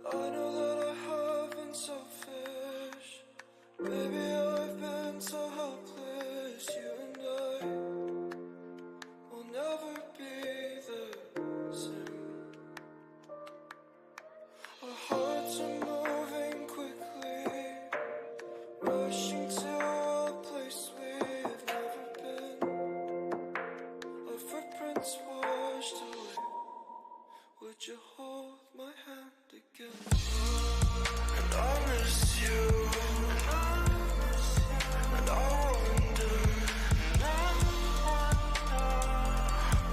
I know that I have been selfish. Maybe I've been so helpless. You and I will never be the same. Our hearts are moving quickly, rushing to a place we've never been. Our footprints washed away. Would you hold my hand again? And I miss you. And I wonder,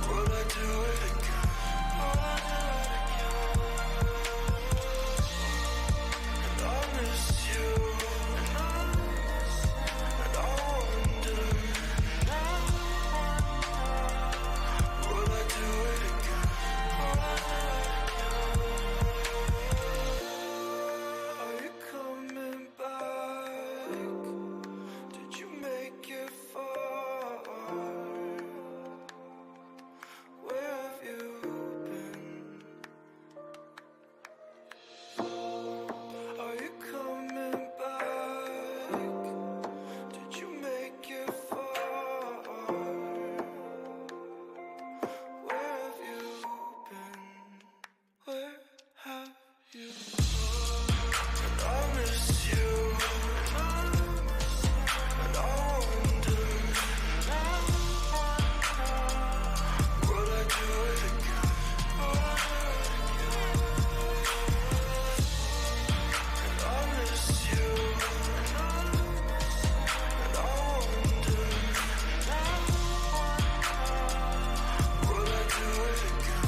would I do it again? And I miss you. And I wonder, would I do it again? Are you coming back? Did you make it far? Where have you been? Are you coming back? Did you make it far? Where have you been? Where have you been? And I miss you. And I wonder, would I do it again? And I miss you. And I wonder, would I do it again?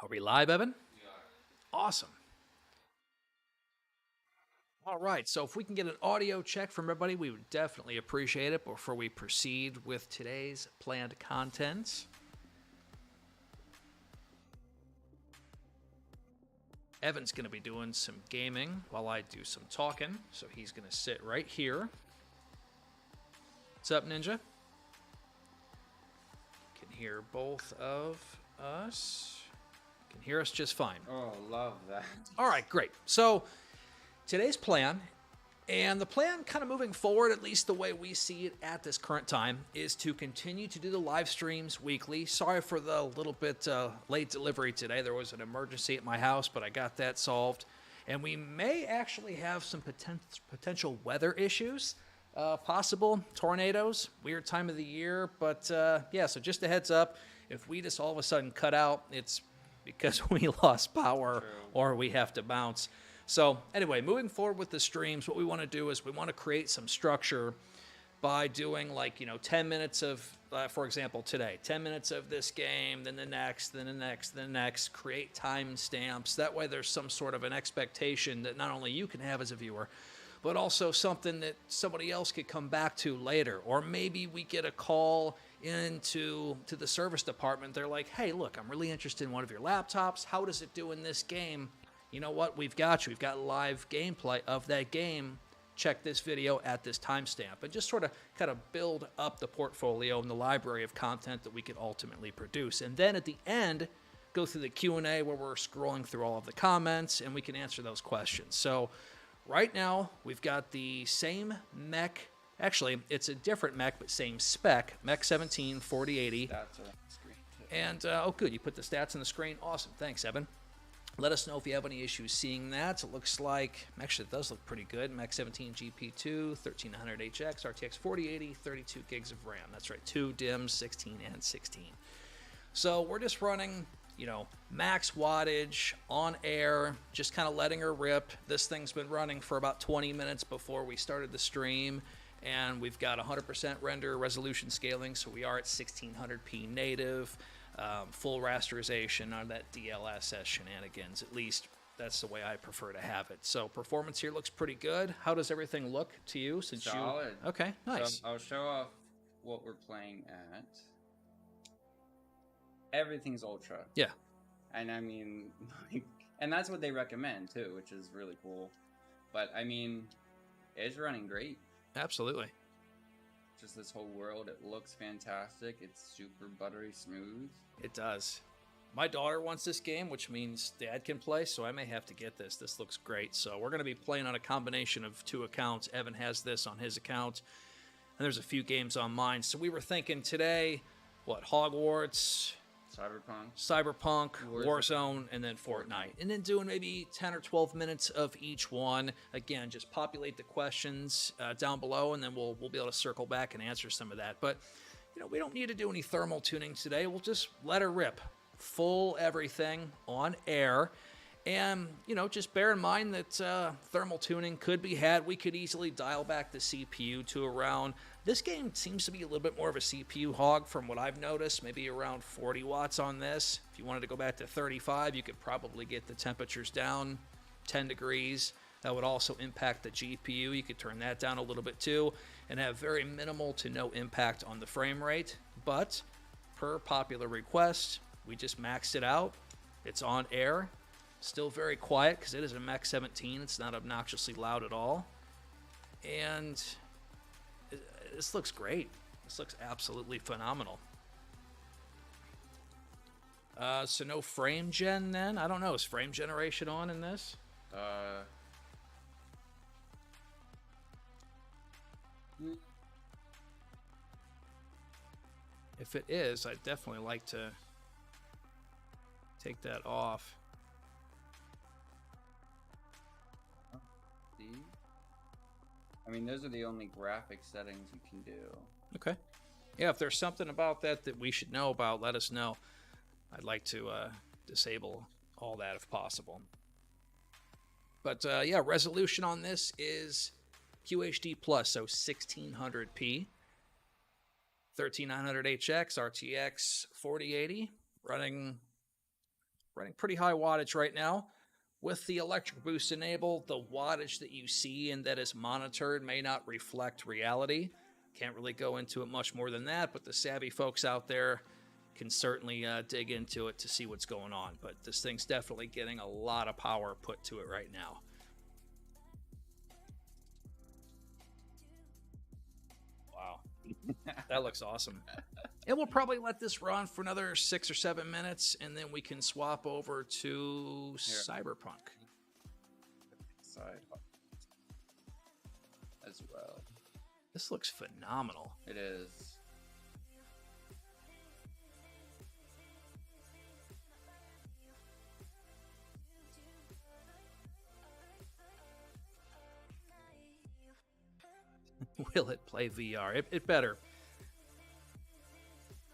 Are we live, Evan? Awesome. All right, so if we can get an audio check from everybody, we would definitely appreciate it before we proceed with today's planned content. Evan's going to be doing some gaming while I do some talking, so he's going to sit right here. What's up, Ninja? Can hear both of us. Can hear us just fine. Oh, love that. All right, great. So today's plan, and the plan kind of moving forward, at least the way we see it at this current time, is to continue to do the live streams weekly. Sorry for the little bit late delivery today. There was an emergency at my house, but I got that solved. And we may actually have some potential weather issues, possible tornadoes, weird time of the year. But yeah, so just a heads up, if we just all of a sudden cut out, it's because we lost power or we have to bounce. So anyway, moving forward with the streams, what we want to do is we want to create some structure by doing 10 minutes of, for example, today, 10 minutes of this game, then the next, then the next, then the next, create timestamps. That way there's some sort of an expectation that not only you can have as a viewer, but also something that somebody else could come back to later. Or maybe we get a call into the service department. They're like, hey, look, I'm really interested in one of your laptops. How does it do in this game? You know what? We've got you. We've got live gameplay of that game. Check this video at this timestamp. And just sort of kind of build up the portfolio and the library of content that we could ultimately produce. And then at the end, go through the Q&A where we're scrolling through all of the comments and we can answer those questions. So right now, we've got the same mech. Actually, it's a different mech, but same spec. MECH-17 4080. That's a screen. And, oh, good. You put the stats on the screen. Awesome. Thanks, Evan. Let us know if you have any issues seeing that. It looks like, actually, it does look pretty good. MECH-17 GP2, 1300 HX, RTX 4080, 32 gigs of RAM. That's right, 2 DIMMs, 16 and 16. So we're just running, you know, max wattage on air, just kind of letting her rip. This thing's been running for about 20 minutes before we started the stream, and we've got 100% render resolution scaling, so we are at 1600p native. Full rasterization on that DLSS shenanigans. At least that's the way I prefer to have it. So performance here looks pretty good. How does everything look to you? Since Solid. you okay, nice. So I'll show off what we're playing at. Everything's ultra. Yeah. And I mean, and that's what they recommend too, which is really cool. But I mean, it's running great. Absolutely. Just this whole world, it looks fantastic. It's super buttery smooth. It does. My daughter wants this game, which means Dad can play, so I may have to get this. This looks great. So we're going to be playing on a combination of 2 accounts. Evan has this on his account, and there's a few games on mine. So we were thinking today, what, Hogwarts, Cyberpunk, Warzone, and then Fortnite. And then doing maybe 10 or 12 minutes of each one. Again, just populate the questions down below, and then we'll be able to circle back and answer some of that. But, you know, we don't need to do any thermal tuning today. We'll just let her rip. Full everything on air. And, you know, just bear in mind that thermal tuning could be had. We could easily dial back the CPU to around... This game seems to be a little bit more of a CPU hog from what I've noticed, maybe around 40 watts on this. If you wanted to go back to 35, you could probably get the temperatures down 10 degrees. That would also impact the GPU. You could turn that down a little bit too and have very minimal to no impact on the frame rate. But per popular request, we just maxed it out. It's on air. Still very quiet because it is a MECH-17. It's not obnoxiously loud at all. And this looks great. This looks absolutely phenomenal. So no frame gen then? I don't know. Is frame generation on in this? If it is, I'd definitely like to take that off. I mean, those are the only graphic settings you can do. Okay. Yeah, if there's something about that that we should know about, let us know. I'd like to disable all that if possible. But yeah, resolution on this is QHD+, so 1600p. 13900 HX, RTX 4080, running pretty high wattage right now. With the electric boost enabled, the wattage that you see and that is monitored may not reflect reality. Can't really go into it much more than that, but the savvy folks out there can certainly dig into it to see what's going on. But this thing's definitely getting a lot of power put to it right now. Wow. That looks awesome. And we'll probably let this run for another 6 or 7 minutes, and then we can swap over to Cyberpunk. Side as well. This looks phenomenal. It is. Will it play VR? It better.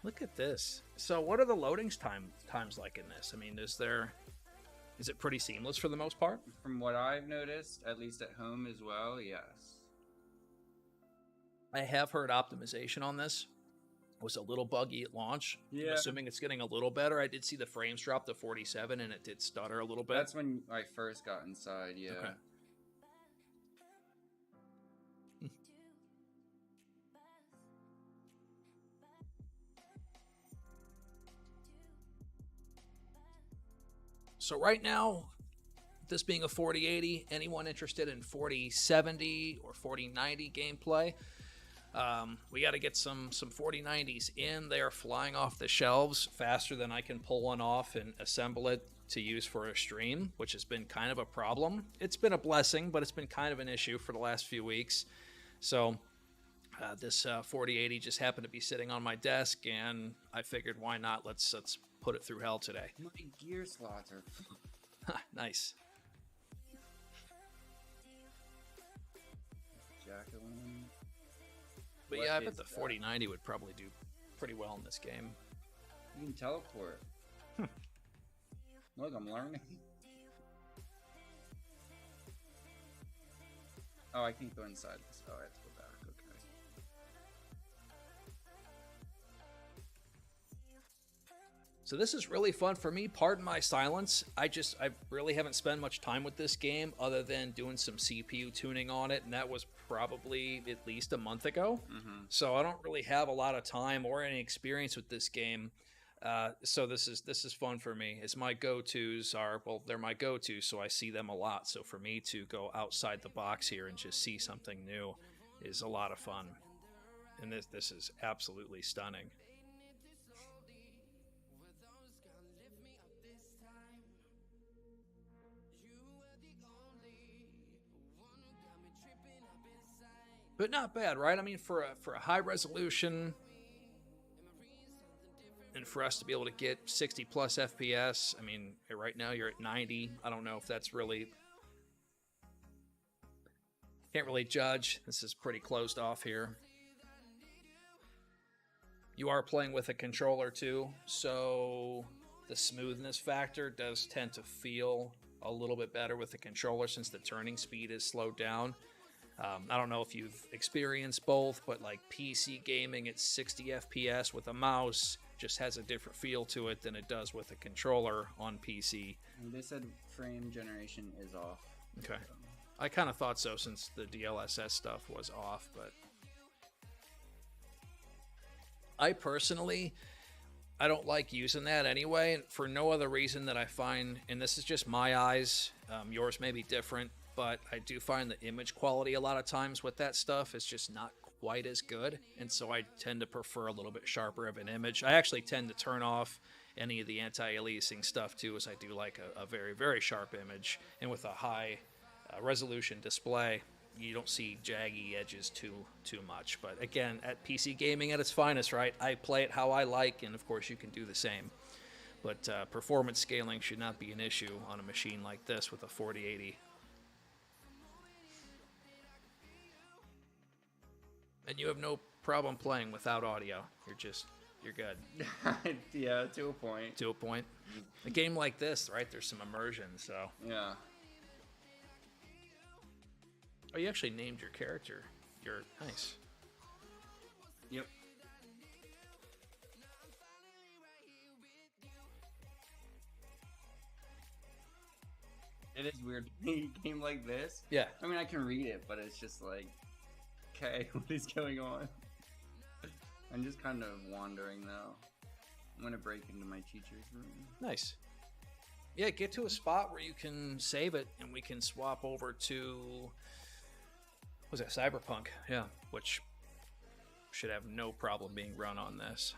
Look at this. So what are the loading times like in this? I mean, is it pretty seamless for the most part? From what I've noticed, at least at home as well, yes. I have heard optimization on this was a little buggy at launch. Yeah. I'm assuming it's getting a little better. I did see the frames drop to 47 and it did stutter a little bit. That's when I first got inside, yeah. Okay. So right now, this being a 4080, anyone interested in 4070 or 4090 gameplay, we got to get some 4090s in. They are flying off the shelves faster than I can pull one off and assemble it to use for a stream, which has been kind of a problem. It's been a blessing, but it's been kind of an issue for the last few weeks. So this 4080 just happened to be sitting on my desk, and I figured, why not? Let's put it through hell today. My gear slots are Nice. Jacqueline. But What yeah, I is bet the that? 4090 would probably do pretty well in this game. You can teleport. Look, I'm learning. Oh, I can't go inside this. Oh, I have to go back. Okay. So this is really fun for me. Pardon my silence. I really haven't spent much time with this game other than doing some CPU tuning on it, and that was probably at least a month ago. So I don't really have a lot of time or any experience with this game. So this is fun for me. As my go-tos are, well, they're my go-tos, so I see them a lot. So for me to go outside the box here and just see something new is a lot of fun. And this is absolutely stunning. But not bad, right? I mean, for a high resolution, and for us to be able to get 60 plus FPS, I mean, right now you're at 90. I don't know if that's really... Can't really judge. This is pretty closed off here. You are playing with a controller too, so the smoothness factor does tend to feel a little bit better with the controller since the turning speed is slowed down. I don't know if you've experienced both, but like PC gaming at 60 FPS with a mouse just has a different feel to it than it does with a controller on PC. They said frame generation is off. Okay. I kind of thought so since the DLSS stuff was off, but I personally, I don't like using that anyway, for no other reason that I find, and this is just my eyes, yours may be different, but I do find the image quality a lot of times with that stuff is just not quite as good, and so I tend to prefer a little bit sharper of an image. I actually tend to turn off any of the anti-aliasing stuff too, as I do like a very, very sharp image, and with a high resolution display, you don't see jaggy edges too much. But again, at PC gaming at its finest, right? I play it how I like, and of course you can do the same. But performance scaling should not be an issue on a machine like this with a 4080. And you have no problem playing without audio. You're good. Yeah, to a point. To a point. A game like this, right? There's some immersion, so. Yeah. Oh, you actually named your character. You're nice. Yep. It is weird to play a game like this. Yeah. I mean, I can read it, but it's just like, okay, what is going on? I'm just kind of wandering though. I'm gonna break into my teacher's room. Nice. Yeah, get to a spot where you can save it, and we can swap over to... What was that? Cyberpunk. Yeah, which should have no problem being run on this.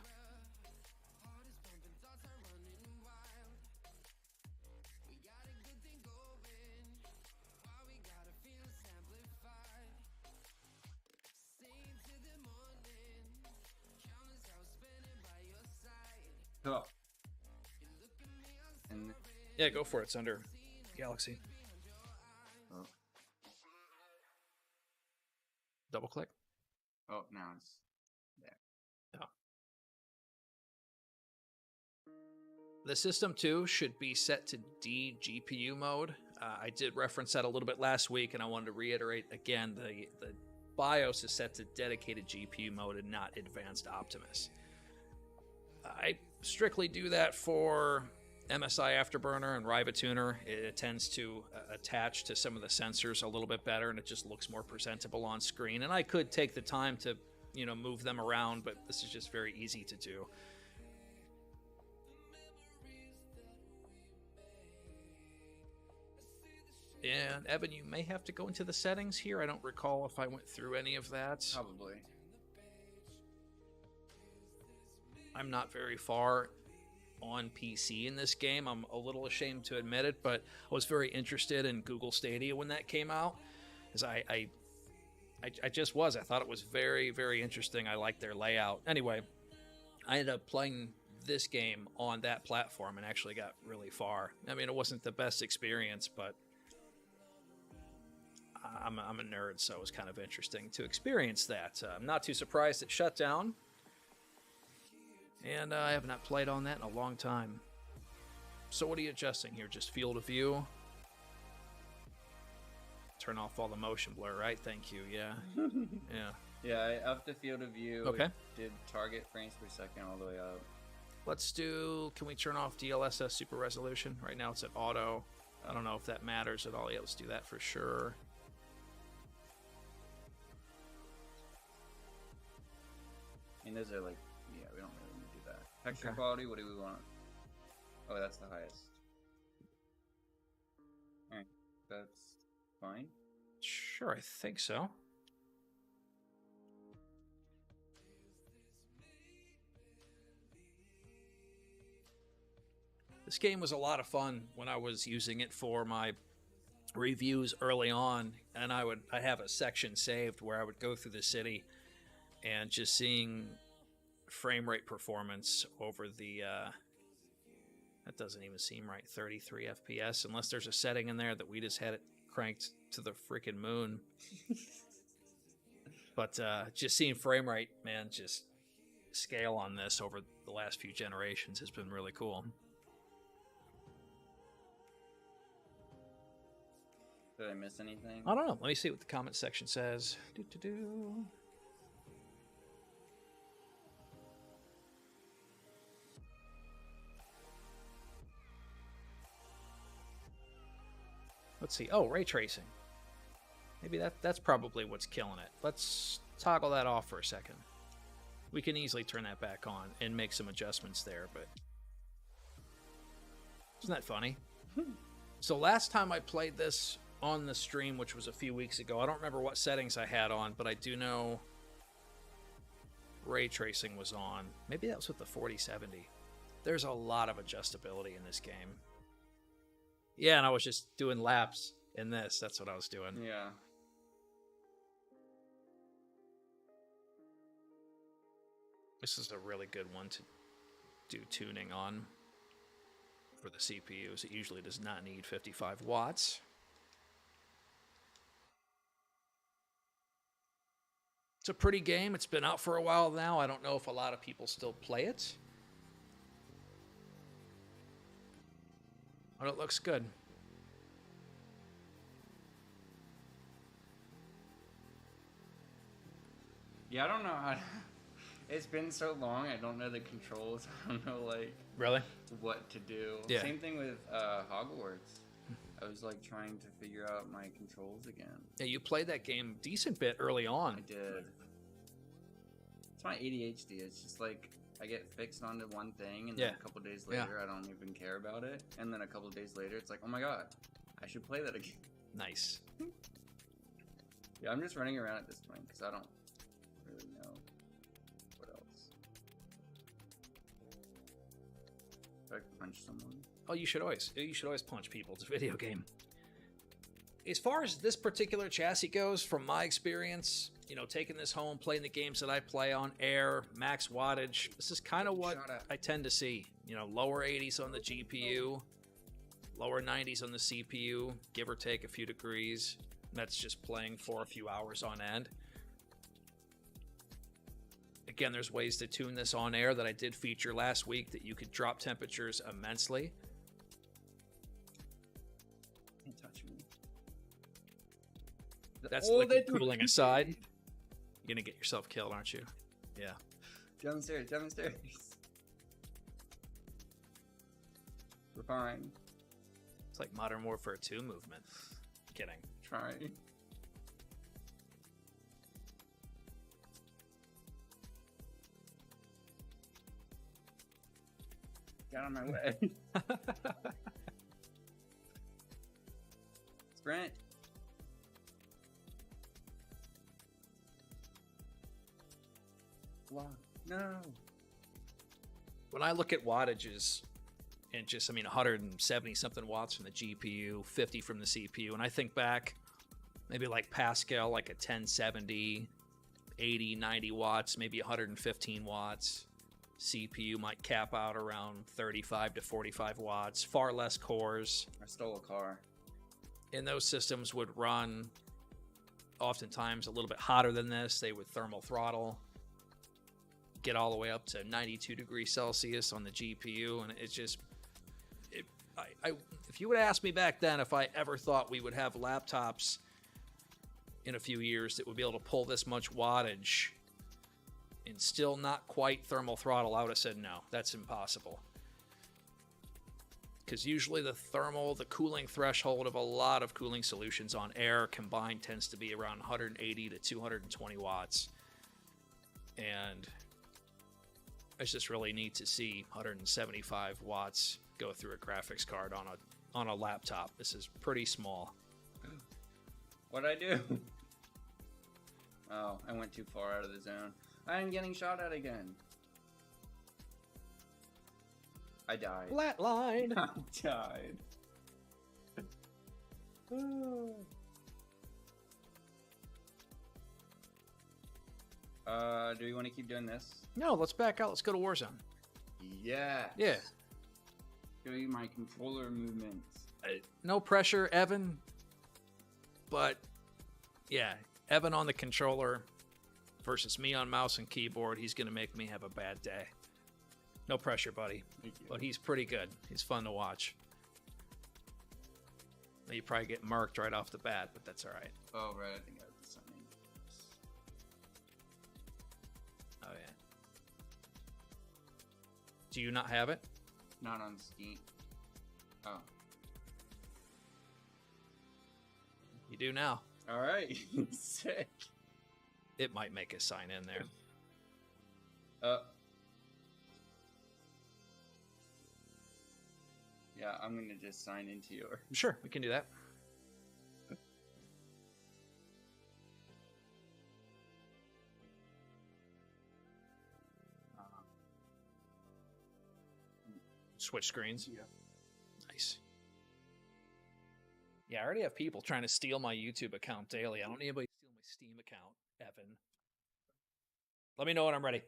Oh. And Yeah, go for it. It's under Galaxy. oh, Double click. oh, now it's there. Yeah. The system too should be set to D GPU mode. I did reference that a little bit last week, and I wanted to reiterate again, the BIOS is set to dedicated GPU mode and not advanced Optimus. I strictly do that for MSI Afterburner and Riva Tuner. It tends to attach to some of the sensors a little bit better, and it just looks more presentable on screen. And I could take the time to, move them around, but this is just very easy to do. And Evan, you may have to go into the settings here. I don't recall if I went through any of that. Probably. I'm not very far on PC in this game. I'm a little ashamed to admit it, but I was very interested in Google Stadia when that came out. As I just was. I thought it was very, very interesting. I liked their layout. Anyway, I ended up playing this game on that platform and actually got really far. I mean, it wasn't the best experience, but I'm a nerd, so it was kind of interesting to experience that. I'm not too surprised it shut down, and I have not played on that in a long time. So what are you adjusting here? Just field of view? Turn off all the motion blur, right? Thank you, yeah. Yeah. Yeah, I upped the field of view. Okay. It did target frames per second all the way up. Let's do, can we turn off DLSS super resolution? Right now it's at auto. I don't know if that matters at all. Yeah, let's do that for sure. I mean, those are like, yeah, we don't really need to do that. Texture quality, what do we want? Oh, that's the highest. Alright, that's fine. Sure, I think so. This game was a lot of fun when I was using it for my reviews early on, and I have a section saved where I would go through the city and just seeing frame rate performance over the that doesn't even seem right, 33 FPS, unless there's a setting in there that we just had it cranked to the freaking moon. But just seeing frame rate, man, just scale on this over the last few generations has been really cool. Did I miss anything? I don't know. Let me see what the comment section says. Do-do-do. Let's see. Oh, ray tracing. Maybe that's probably what's killing it. Let's toggle that off for a second. We can easily turn that back on and make some adjustments there, but isn't that funny? So last time I played this on the stream, which was a few weeks ago, I don't remember what settings I had on, but I do know ray tracing was on. Maybe that was with the 4070. There's a lot of adjustability in this game. Yeah, and I was just doing laps in this. That's what I was doing. Yeah. This is a really good one to do tuning on for the CPUs. It usually does not need 55 watts. It's a pretty game. It's been out for a while now. I don't know if a lot of people still play it. But it looks good. Yeah, I don't know how to... It's been so long, I don't know the controls. I don't know, like... Really? What to do. Yeah. Same thing with Hogwarts. I was, like, trying to figure out my controls again. Yeah, you played that game decent bit early on. I did. It's my ADHD. It's just, like... I get fixed onto one thing, and then a couple days later, I don't even care about it. And then a couple days later, it's like, oh my god, I should play that again. Nice. Yeah, I'm just running around at this point, because I don't really know what else. If I can punch someone. Oh, you should always punch people. It's a video game. As far as this particular chassis goes, from my experience, you know, taking this home, playing the games that I play on air, max wattage, this is kind of what I tend to see. You know, lower 80s on the GPU, lower 90s on the CPU, give or take a few degrees. That's just playing for a few hours on end. Again, there's ways to tune this on air that I did feature last week that you could drop temperatures immensely. Don't touch me. That's liquid cooling aside. You're gonna get yourself killed, aren't you? Yeah. Downstairs. We're fine. It's like Modern Warfare 2 movement. Kidding. Try. Get out of my way. Sprint. Wow. No. When I look at wattages and just, 170 something watts from the GPU, 50 from the CPU, and I think back maybe like Pascal, like a 1070, 80, 90 watts, maybe 115 watts, CPU might cap out around 35 to 45 watts, far less cores. I stole a car. And those systems would run oftentimes a little bit hotter than this. They would thermal throttle, get all the way up to 92 degrees Celsius on the GPU. And it's just, if you would ask me back then if I ever thought we would have laptops in a few years that would be able to pull this much wattage and still not quite thermal throttle, I would have said no, that's impossible. Because usually the cooling threshold of a lot of cooling solutions on air combined tends to be around 180 to 220 watts. And it's just really neat to see 175 watts go through a graphics card on a laptop. This is pretty small. What'd I do? Oh, I went too far out of the zone. I'm getting shot at again. I died. Flatline. I died. Do we want to keep doing this? No, let's back out. Let's go to Warzone. Yeah. Yeah. Show you my controller movements. No pressure, Evan. But, yeah, Evan on the controller versus me on mouse and keyboard. He's going to make me have a bad day. No pressure, buddy. Thank you. But he's pretty good. He's fun to watch. You probably get marked right off the bat, but that's all right. Oh, right. I think I have the something. Oh, yeah. Do you not have it? Not on Steam. Oh. You do now. All right. Sick. It might make us sign in there. Yeah, I'm gonna just sign into your. Sure, we can do that. Switch screens. Yeah. Nice. Yeah, I already have people trying to steal my YouTube account daily. I don't need anybody stealing my Steam account, Evan. Let me know when I'm ready.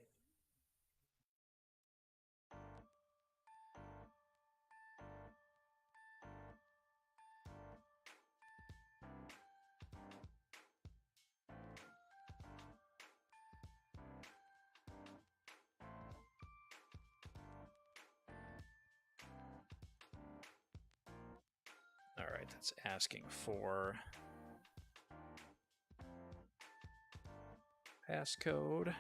All right, that's asking for passcode.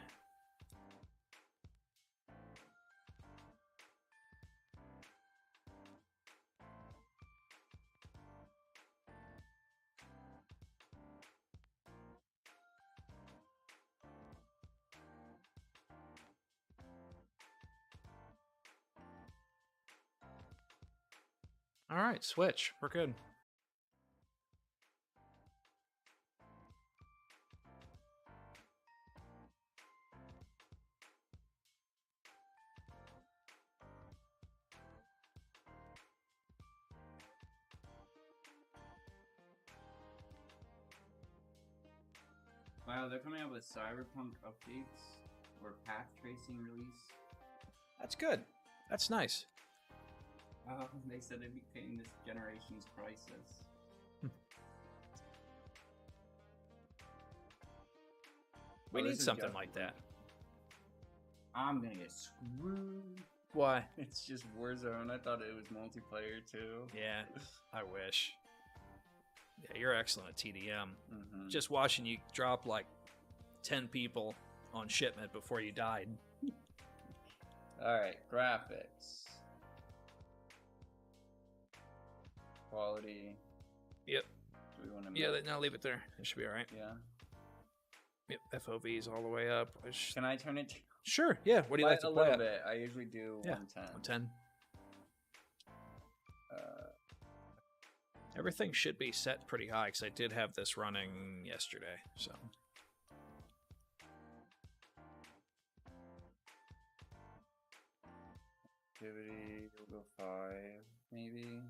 All right, switch. We're good. Wow, they're coming out with Cyberpunk updates or path tracing release. That's good. That's nice. They said they'd be paying this generation's prices. We this need is something just- like that. I'm gonna get screwed. Why? It's just Warzone. I thought it was multiplayer too. Yeah, I wish. Yeah, you're excellent at TDM. Mm-hmm. Just watching you drop like 10 people on shipment before you died. All right, graphics, quality. Yep. Do we want to? Yeah, no, leave it there. It should be all right. Yeah. Yep, FOV's all the way up. Can I turn it to Sure, yeah. What do you like to a play little at? bit? I usually do 110. 110. Everything should be set pretty high because I did have this running yesterday. So activity, we'll go 5, maybe.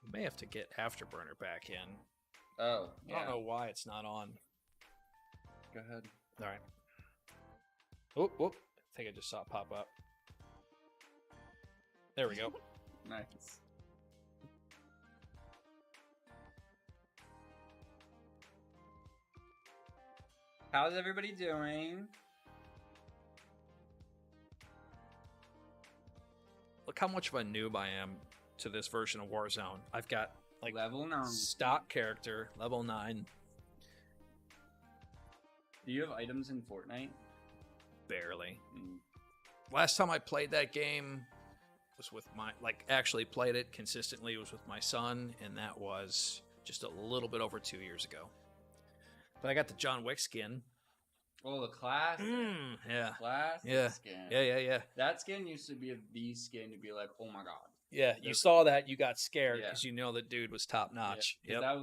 we may have to get Afterburner back in. Oh, I yeah. don't know why it's not on. Go ahead. All right. Whoop. I think I just saw it pop up. There we go. Nice. How's everybody doing? Look how much of a noob I am to this version of Warzone. I've got like Level 9. stock character, level 9. Do you have items in Fortnite? Barely. Mm. Last time I played that game was with actually played it consistently was with my son, and that was just a little bit over 2 years ago. But I got the John Wick skin. Oh, the classic. Yeah. Classic skin. Yeah. That skin used to be the skin to be like, oh my god. Yeah, you saw that, you got scared because you know the dude was top notch. Yeah, that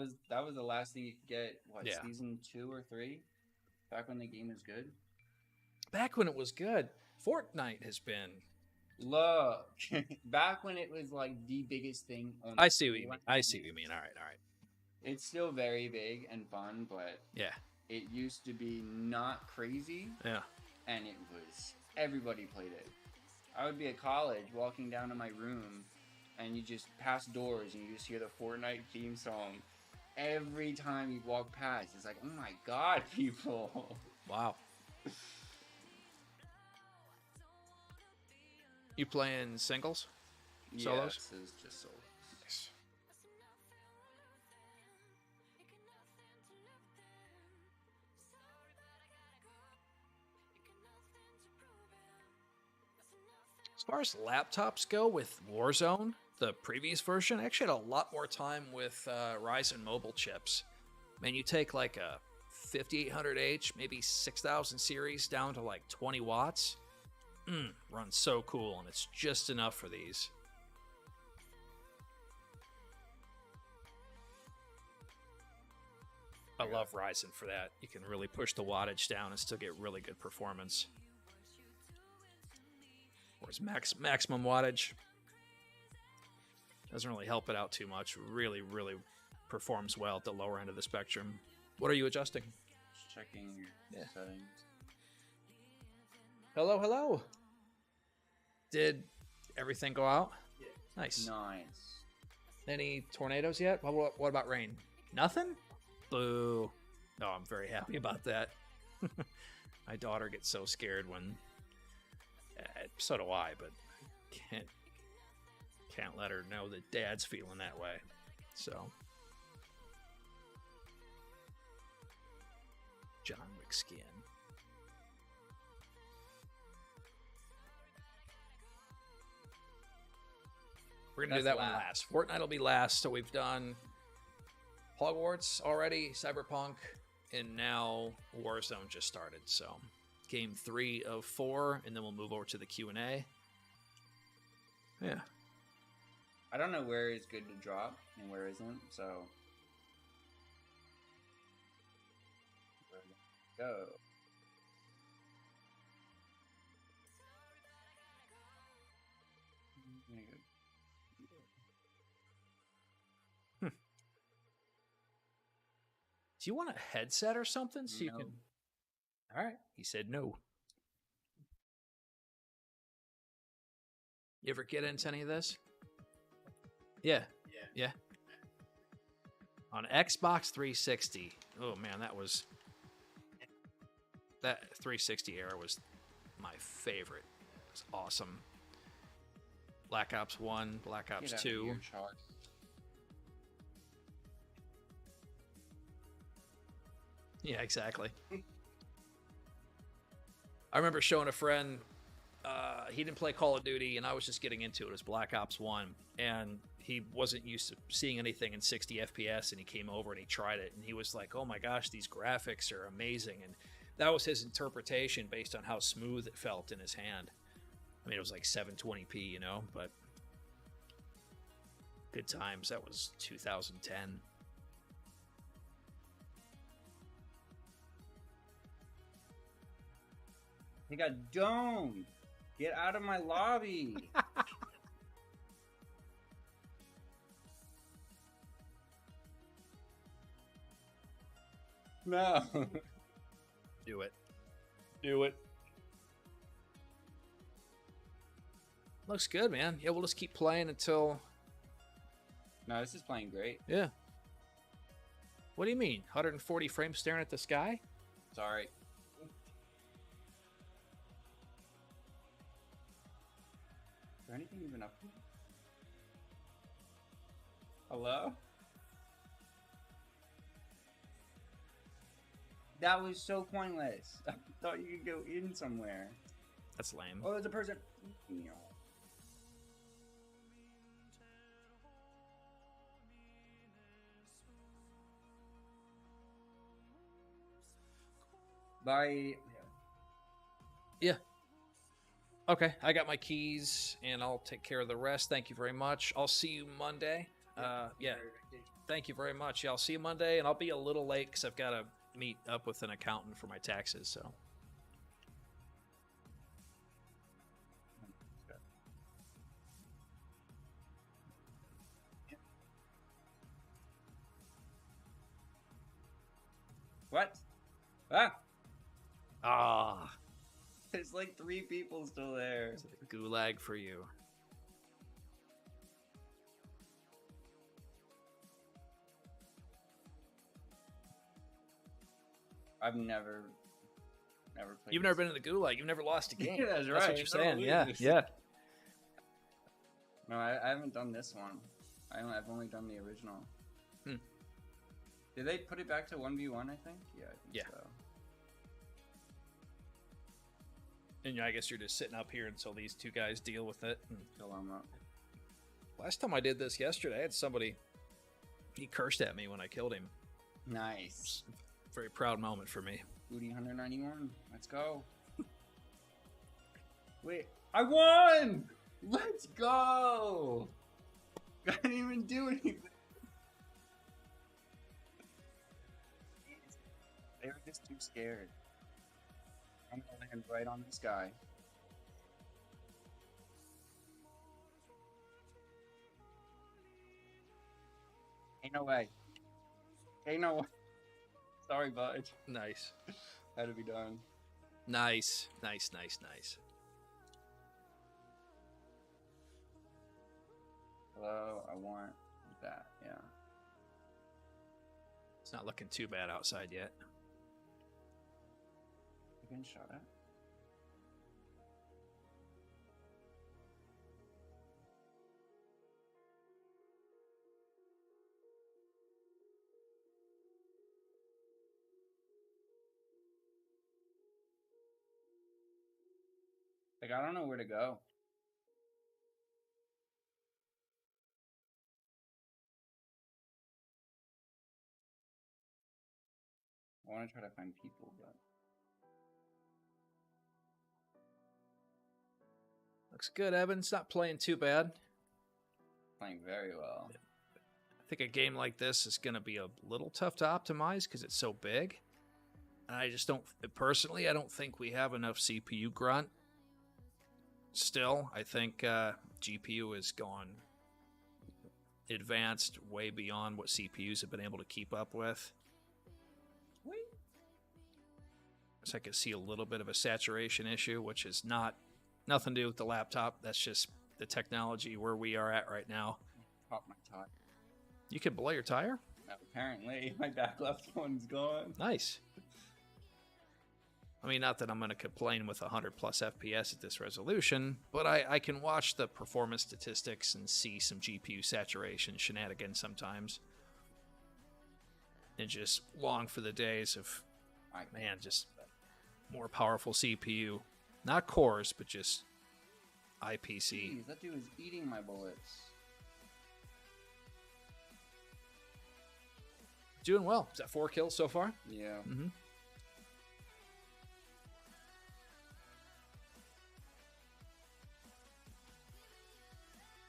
was the last thing you could get. What, season 2 or 3? Back when the game was good. Back when it was good. Fortnite has been. Look, back when it was like the biggest thing on. I see what you mean. I see what you mean. All right. It's still very big and fun, but yeah, it used to be not crazy. Yeah, and it was everybody played it. I would be at college, walking down to my room, and you just pass doors and you just hear the Fortnite theme song. Every time you walk past, it's like, oh my god, people! Wow. You playing singles? Solos? Yes, it's just solos. Nice. As far as laptops go with Warzone, the previous version, I actually had a lot more time with Ryzen mobile chips. Man, you take like a 5800H, maybe 6000 series down to like 20 watts. Runs so cool, and it's just enough for these. I love Ryzen for that. You can really push the wattage down and still get really good performance. Whereas maximum wattage doesn't really help it out too much. Really performs well at the lower end of the spectrum. What are you adjusting? Just checking settings. Hello. Did everything go out? Yeah. Nice. Nice. Any tornadoes yet? What about rain? Nothing? Boo. No, I'm very happy about that. My daughter gets so scared when... so do I, but can't let her know that Dad's feeling that way. So... John Wick skin. We're going to do that one last. Fortnite will be last. So we've done Hogwarts already, Cyberpunk, and now Warzone just started. So game 3 of 4, and then we'll move over to the Q&A. Yeah. I don't know where is good to drop and where isn't, so... Go. Do you want a headset or something so you can... All right. He said no. You ever get into any of this? Yeah. On Xbox 360. Oh, man, that 360 era was my favorite. It was awesome. Black Ops 1, Black Ops 2. Yeah, exactly. I remember showing a friend, he didn't play Call of Duty, and I was just getting into it. It was Black Ops 1, and he wasn't used to seeing anything in 60 FPS, and he came over and he tried it, and he was like, oh my gosh, these graphics are amazing, and that was his interpretation based on how smooth it felt in his hand. I mean, it was like 720p, you know, but good times. That was 2010. He got domed. Get out of my lobby. No. Do it. Do it. Looks good, man. Yeah, we'll just keep playing until... No, this is playing great. Yeah. What do you mean? 140 frames staring at the sky? Sorry. Is there anything even up here? Hello? That was so pointless. I thought you could go in somewhere. That's lame. Oh, there's a person. Bye. Yeah. Okay, I got my keys, and I'll take care of the rest. Thank you very much. I'll see you Monday. Yeah. Thank you very much. Yeah, I'll see you Monday, and I'll be a little late because I've got to meet up with an accountant for my taxes, so... What? Ah! Ah, There's like 3 people still there. it's a gulag for you. I've never played. You've never been in the gulag. You've never lost a game. Yeah, that's That's right. what you're I saying. don't Yeah, lose. yeah. No, I haven't done this one. I've only done the original. Hmm. Did they put it back to 1v1, I think? Yeah, I think Yeah. so. And I guess you're just sitting up here until these two guys deal with it. And Till I'm up. last time I did this yesterday, I had somebody... He cursed at me when I killed him. Nice. Very proud moment for me. Booty 191. Let's go. Wait, I won! Let's go! I didn't even do anything. They were just too scared. I'm gonna land right on this guy. Ain't no way. Ain't no way. Sorry, bud. Nice. Had to be done. Nice. Nice, nice, nice. Hello, I want that. Yeah. It's not looking too bad outside yet. You getting shot at? Like, I don't know where to go. I want to try to find people, but Looks good, Evan's not playing too bad. playing very well. I think a game like this is going to be a little tough to optimize because it's so big. And I just don't, personally, I don't think we have enough CPU grunt. Still, I think GPU has gone advanced way beyond what CPUs have been able to keep up with. Sweet. So I could see a little bit of a saturation issue, which is nothing to do with the laptop. That's just the technology where we are at right now. Pop my tire. You could blow your tire? Apparently, my back left one's gone. Nice. I mean, not that I'm going to complain with 100 plus FPS at this resolution, but I can watch the performance statistics and see some GPU saturation shenanigans sometimes. And just long for the days of, man, just more powerful CPU. Not cores, but just IPC. Jeez, that dude is eating my bullets. Doing well. Is that 4 kills so far? Yeah. Mm-hmm.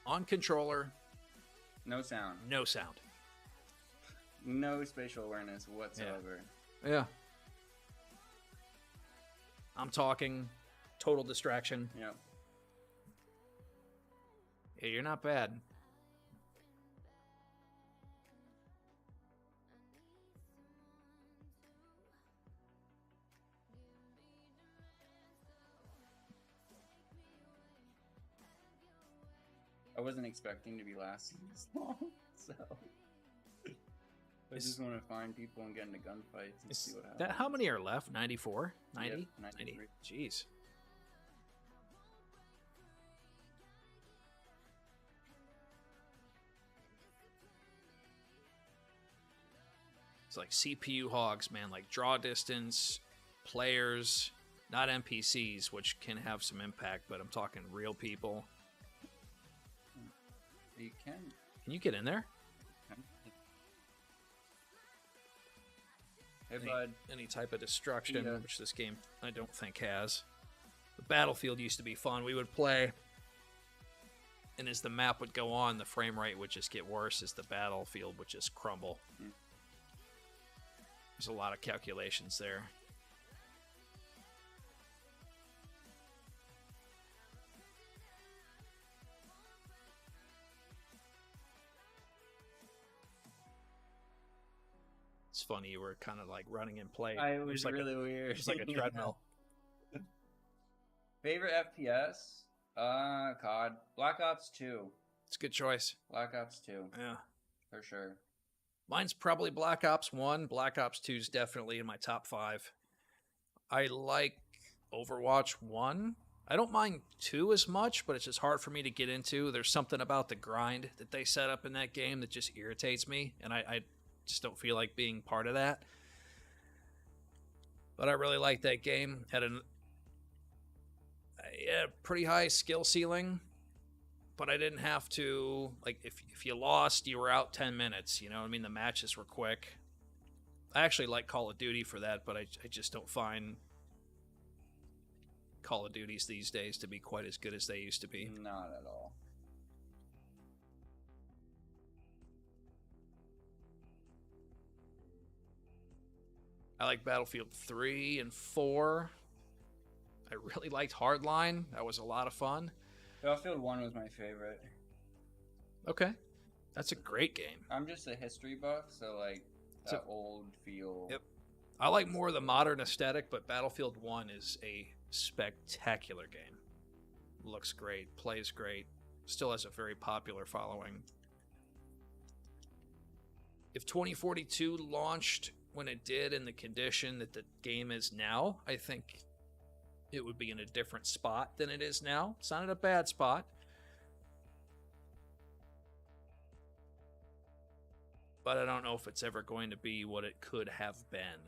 On controller, No sound. no sound. No spatial awareness whatsoever. Yeah. I'm talking total distraction. Yep. Yeah, you're not bad. I wasn't expecting to be lasting this long, so I just want to find people and get into gunfights and see what happens. How many are left? 94? 90? Yep, 90? Jeez. It's like CPU hogs, man, like draw distance, players, not NPCs, which can have some impact, but I'm talking real people. You can. Can you get in there? Hey, bud. Any type of destruction, which this game I don't think has. The Battlefield used to be fun. We would play, and as the map would go on, the frame rate would just get worse as the Battlefield would just crumble. There's a lot of calculations there. It's funny, you were kind of like running in place. It was like really weird. It's like a treadmill. Favorite FPS? COD. Black Ops 2. It's a good choice. Black Ops 2. Yeah. For sure. Mine's probably Black Ops 1. Black Ops 2 is definitely in my top 5. I like Overwatch 1. I don't mind 2 as much, but it's just hard for me to get into. There's something about the grind that they set up in that game that just irritates me, and I just don't feel like being part of that. But I really like that game. Had a pretty high skill ceiling, but I didn't have to, like, if you lost, you were out 10 minutes, you know what I mean? The matches were quick. I actually like Call of Duty for that, but I just don't find Call of Duties these days to be quite as good as they used to be. Not at all. I like Battlefield 3 and 4. I really liked Hardline. That was a lot of fun. Battlefield 1 was my favorite. Okay. That's a great game. I'm just a history buff, so like that old feel. Yep. I like more of the modern aesthetic, but Battlefield 1 is a spectacular game. Looks great, plays great, still has a very popular following. If 2042 launched when it did in the condition that the game is now, I think it would be in a different spot than it is now. It's not in a bad spot. But I don't know if it's ever going to be what it could have been.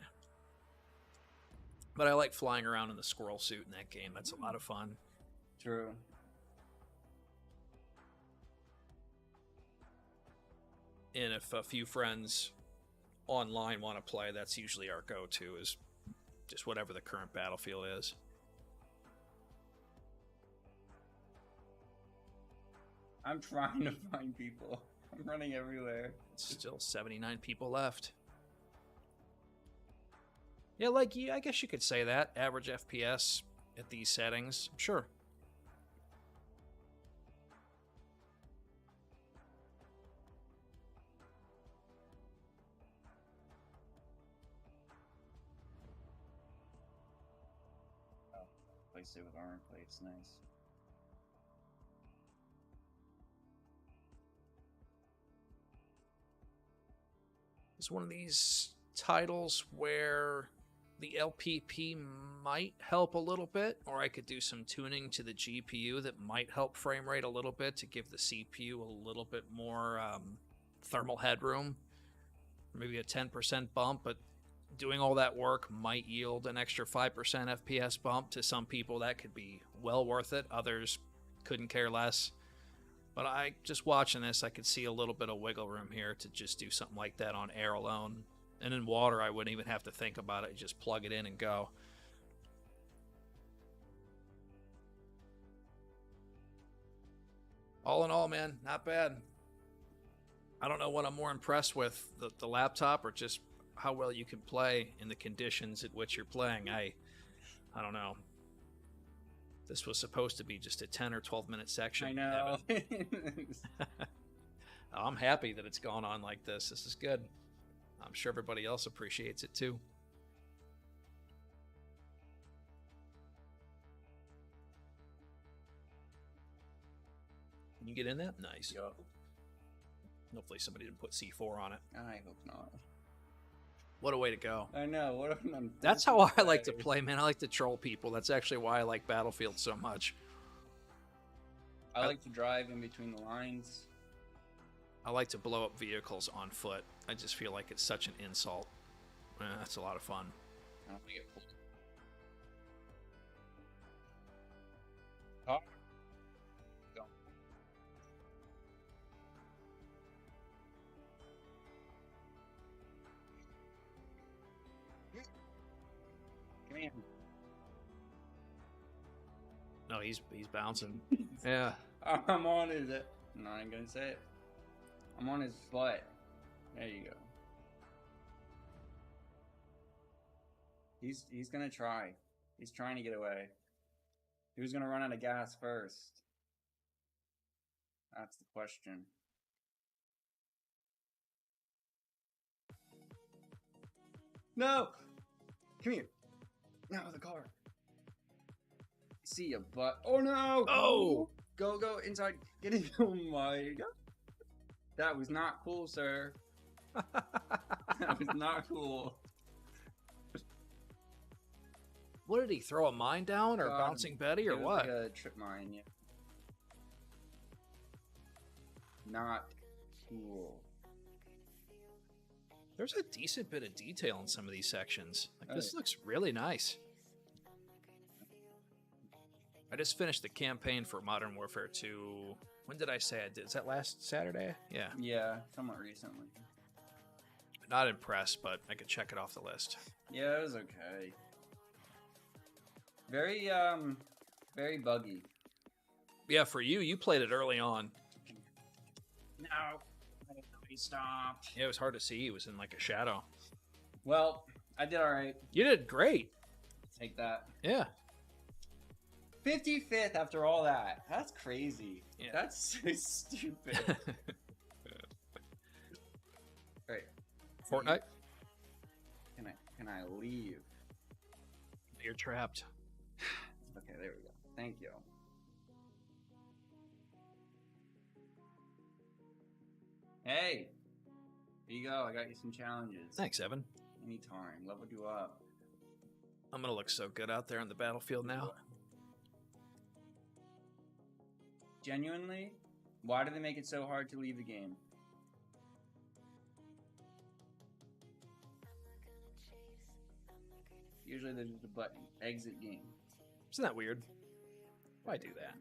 But I like flying around in the squirrel suit in that game. That's a lot of fun. True. And if a few friends online want to play, that's usually our go-to, is just whatever the current Battlefield is. I'm trying to find people. I'm running everywhere. Still 79 people left. Yeah, like, I guess you could say that. Average FPS at these settings. Sure. Place it with armor plates, nice. It's one of these titles where the LPP might help a little bit, or I could do some tuning to the GPU that might help frame rate a little bit to give the CPU a little bit more thermal headroom. Maybe a 10% bump, but doing all that work might yield an extra 5% FPS bump. To some people, that could be well worth it. Others couldn't care less. But just watching this, I could see a little bit of wiggle room here to just do something like that on air alone. And in water, I wouldn't even have to think about it. Just plug it in and go. All in all, man, not bad. I don't know what I'm more impressed with, the laptop or just how well you can play in the conditions at which you're playing. I don't know. This was supposed to be just a 10 or 12 minute section. I know. I'm happy that it's gone on like this. This is good. I'm sure everybody else appreciates it too. Can you get in that? Nice. Yup. Hopefully somebody didn't put C4 on it. I hope not. What a way to go. I know. What an That's how I like to play, man. I like to troll people. That's actually why I like Battlefield so much. I like to drive in between the lines. I like to blow up vehicles on foot. I just feel like it's such an insult. That's a lot of fun. I don't think it pulled. Oh. Go. Come here. No, he's bouncing. Yeah. I'm on his. No, I ain't gonna say it. I'm on his butt. There you go. He's gonna try. He's trying to get away. Who's gonna run out of gas first? That's the question. No! Come here. No, the car. See ya, butt. Oh no! Oh! Go inside. Get in. Oh my god. That was not cool, sir. That was not cool. What did he throw, a mine down or bouncing Betty or It was what? like a trip mine, yeah. Not cool. There's a decent bit of detail in some of these sections. Like, Oh, this yeah. looks really nice. I just finished the campaign for Modern Warfare 2. When did I say I did? Is that last Saturday? Yeah. Yeah, somewhat recently. Not impressed, but I could check it off the list. Yeah, it was okay. Very, very buggy. Yeah, for you, you played it early on. No, I didn't know he stopped. Yeah, it was hard to see. He was in like a shadow. Well, I did alright. You did great. Take that. Yeah. 55th after all that. That's crazy. Yeah. That's so stupid. Right. Fortnite? Can I leave? You're trapped. Okay, there we go. Thank you. Hey! Here you go. I got you some challenges. Thanks, Evan. Anytime. Leveled you up. I'm gonna look so good out there on the battlefield now. Genuinely, why do they make it so hard to leave the game? Usually there's just a button. Exit game. Isn't that weird? Why do that?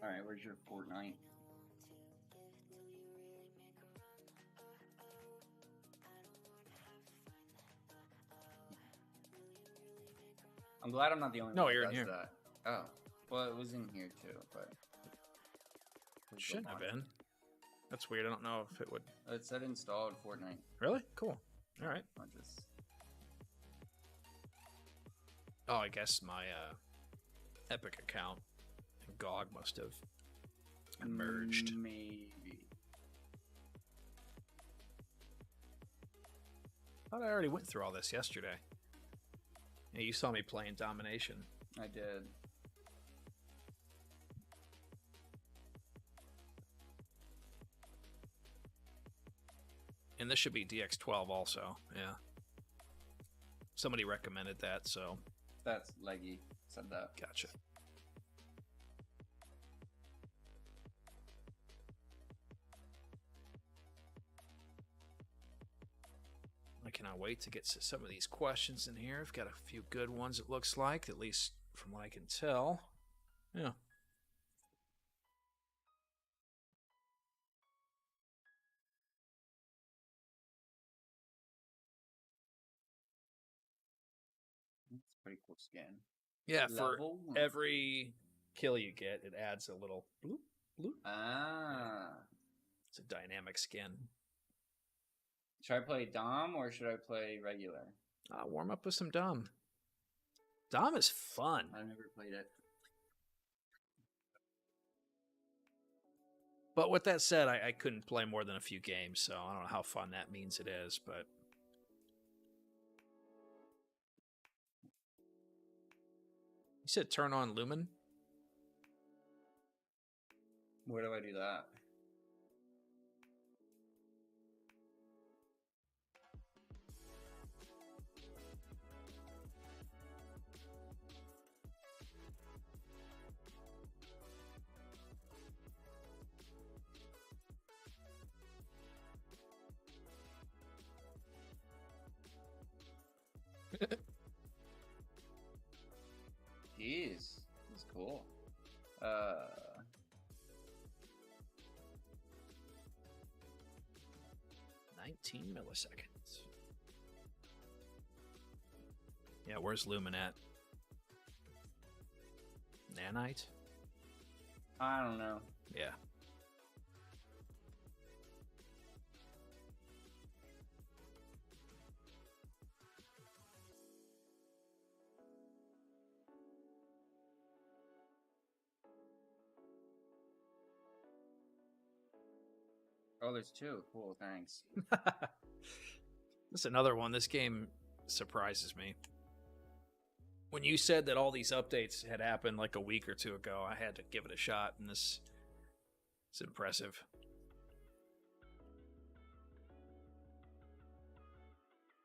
Alright, where's your Fortnite? I'm glad I'm not the only No, one you're who in does here. that. Oh. Well, it was in here too, but... Shouldn't have been. That's weird. I don't know if it would. It said installed Fortnite. Really? Cool. All right. I'll just... Oh, I guess my Epic account and GOG must have merged. Maybe. I thought I already went through all this yesterday. Yeah, you saw me playing Domination. I did. And this should be DX12 also. Yeah. Somebody recommended that, so That's Leggy said that. gotcha. I cannot wait to get to some of these questions in here. I've got a few good ones, it looks like, at least from what I can tell. Yeah. That's a pretty cool skin. Yeah, for Level one. every kill you get, it adds a little bloop, bloop. Ah. It's a dynamic skin. Should I play Dom or should I play regular? Warm up with some Dom. Dom is fun. I've never played it. But with that said, I couldn't play more than a few games, so I don't know how fun that means it is, but... You said turn on Lumen? Where do I do that? Jeez, that's cool. 19 milliseconds. Yeah, where's Lumen at? Nanite? I don't know. Yeah. Oh, there's two. Cool, thanks. That's another one. This game surprises me. When you said that all these updates had happened like a week or two ago, I had to give it a shot, and this is impressive.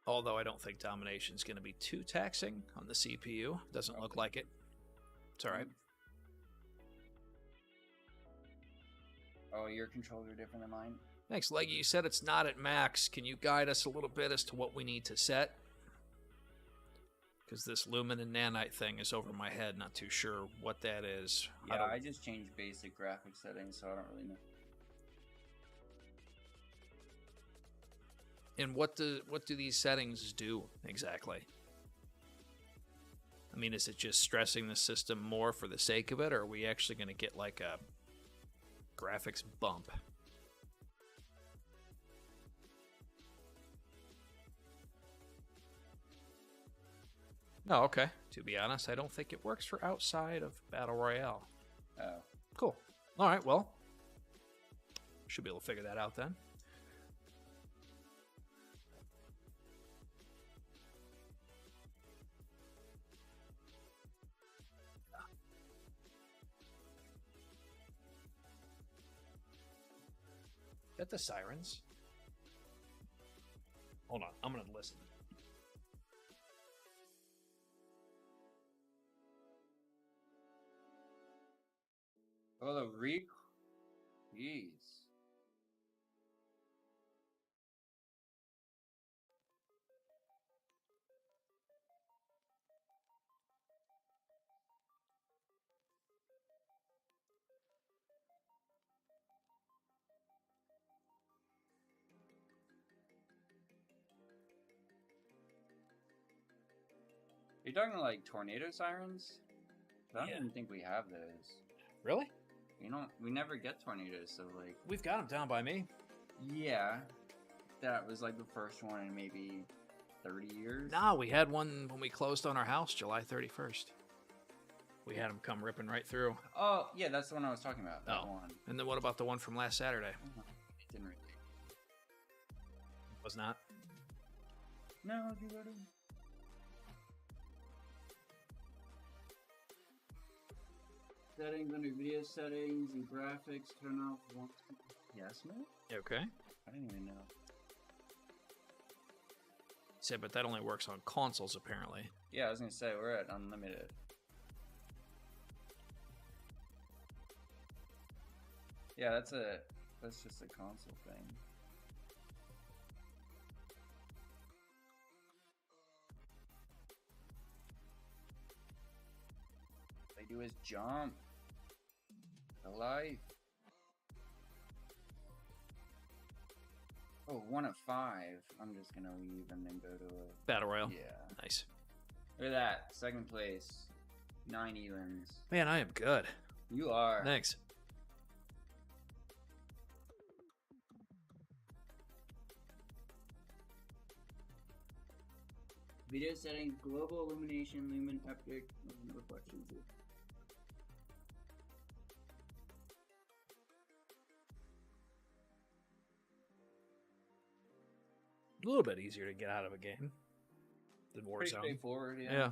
Although I don't think Domination is going to be too taxing on the CPU. Doesn't look like it. It's all right. Oh, your controls are different than mine? Thanks, Leggy. You said it's not at max. Can you guide us a little bit as to what we need to set? Because this Lumen and Nanite thing is over my head. Not too sure what that is. Yeah, I just changed basic graphic settings, so I don't really know. And what do these settings do exactly? I mean, is it just stressing the system more for the sake of it, or are we actually going to get like a graphics bump? Oh, okay. To be honest, I don't think it works for outside of Battle Royale. Oh. Cool. All right, well, should be able to figure that out then. Get the sirens. Hold on, I'm gonna listen. Oh, the Jeez. Are you talking like tornado sirens? I don't even think we have those. Really? You know, we never get tornadoes, so like... We've got them down by me. Yeah. That was like the first one in maybe 30 years. No, we had one when we closed on our house, July 31st. We had them come ripping right through. Oh, yeah, that's the one I was talking about. That one. And then what about the one from last Saturday? It didn't really... Was not? No, you ready? Settings under video settings and graphics, turn off one. Yes, man? Okay. I didn't even know. Said, but that only works on consoles, apparently. Yeah, I was gonna say, we're at unlimited. Yeah, that's just a console thing. They do is jump. The life. Oh, 1 of 5. I'm just gonna leave and then go to a Battle Royale. Yeah. Nice. Look at that. Second place. 9 elans. Man, I am good. You are. Thanks. Video settings, global illumination, lumen, epic, reflection. A little bit easier to get out of a game than Warzone. Pretty straightforward, yeah. Yeah.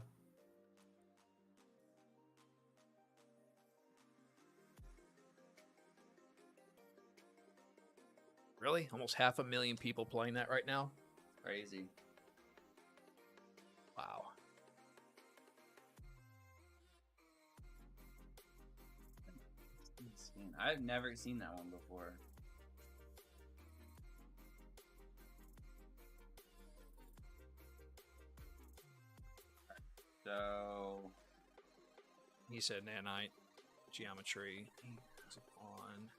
Really? Almost 500,000 people playing that right now? Crazy. Wow. I've never seen that one before. So He said nanite, geometry, is on.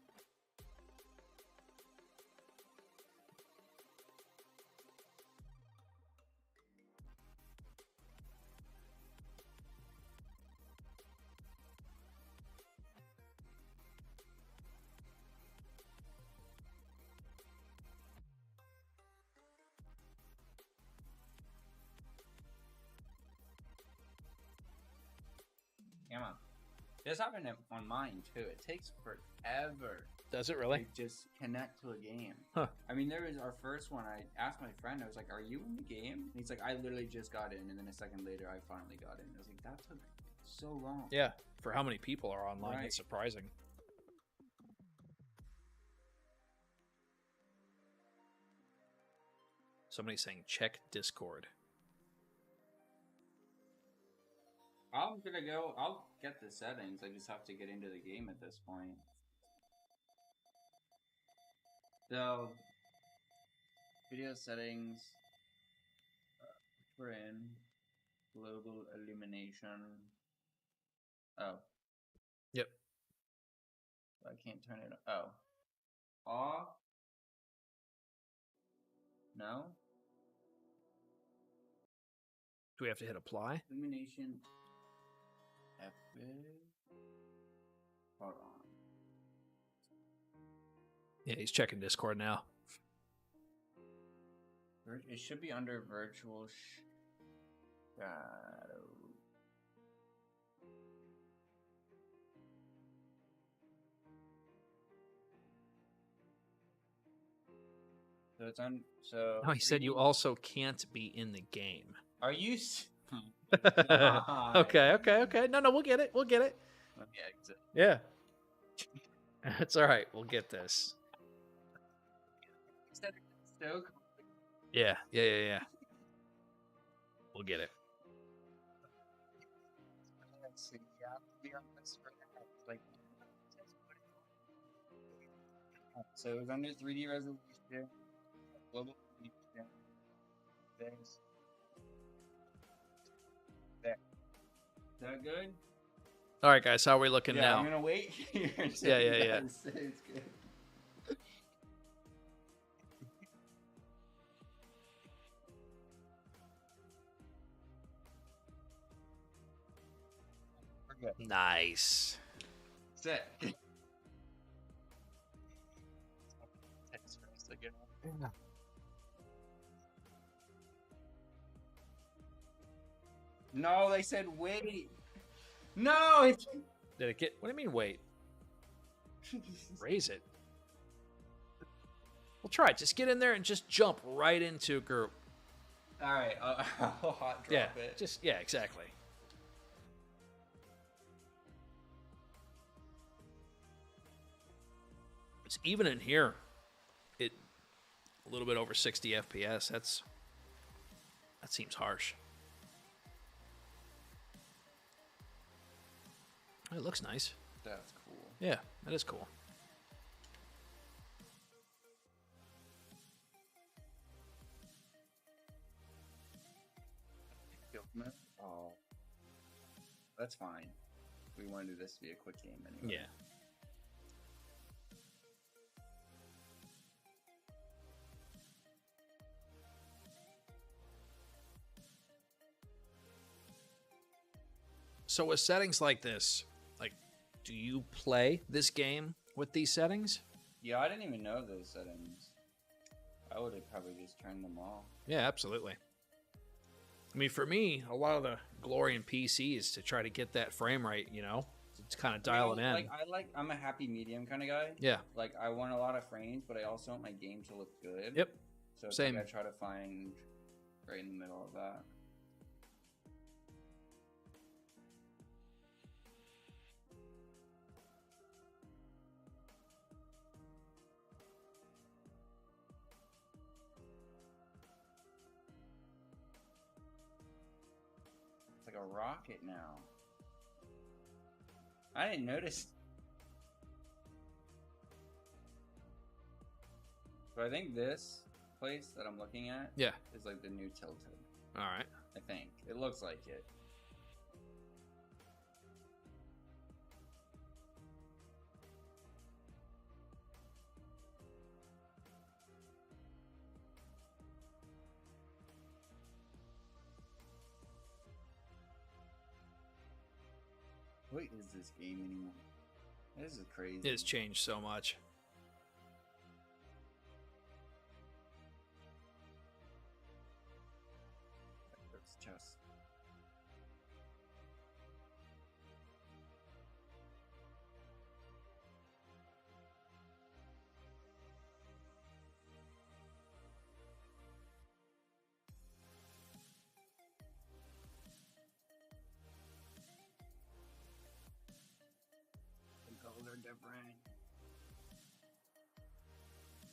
come on. This happened on mine too. It takes forever. Does it really? To just connect to a game. Huh. I mean, there was our first one. I asked my friend. I was like, "Are you in the game?" And he's like, "I literally just got in," and then a second later, I finally got in. I was like, "That took so long." Yeah. For how many people are online, Right. it's surprising. Somebody's saying check Discord. I'm gonna go. I'll get the settings. I just have to get into the game at this point. So, video settings. We're in global illumination. Oh, Yep. I can't turn it. Oh, off. No. Do we have to hit apply? Illumination. Epic. Hold on. Yeah, he's checking Discord now. It should be under virtual shadow. So it's on. So. No, he said you also can't be in the game. Are you? Okay. No, we'll get it. We'll get it. Let me exit. Yeah. It's all right. We'll get this. So Yeah. We'll get it. let's see. You have to be on this for that. Like, so it was under 3D resolution. Global. There's. There. Is that good? All right, guys. How are we looking Yeah, now? I'm gonna wait here. Yeah. It's good. We're good. Nice. Sick. No, they said wait. No, it's. Did it get? What do you mean? Wait. Raise it. We'll try it. Just get in there and just jump right into a group. All right, I'll hot drop it. Exactly. It's even in here. It a little bit over 60 FPS. That seems harsh. It looks nice. That's cool. Yeah, that is cool. Oh, that's fine. We wanted this to be a quick game anyway. Yeah. So with settings like this, like, do you play this game with these settings? Yeah, I didn't even know those settings. I would have probably just turned them off. Yeah, absolutely. I mean, for me, a lot of the glory in PC is to try to get that frame rate, to kind of dial it in. I'm a happy medium kind of guy. Yeah. Like, I want a lot of frames, but I also want my game to look good. Yep. So it's Same. like I try to find right in the middle of that. a rocket now. I didn't notice. So I think this place that I'm looking at is like the new Tilted. All right. I think. It looks like it. What is this game anymore? This is crazy. It has changed so much. That's just... They're different.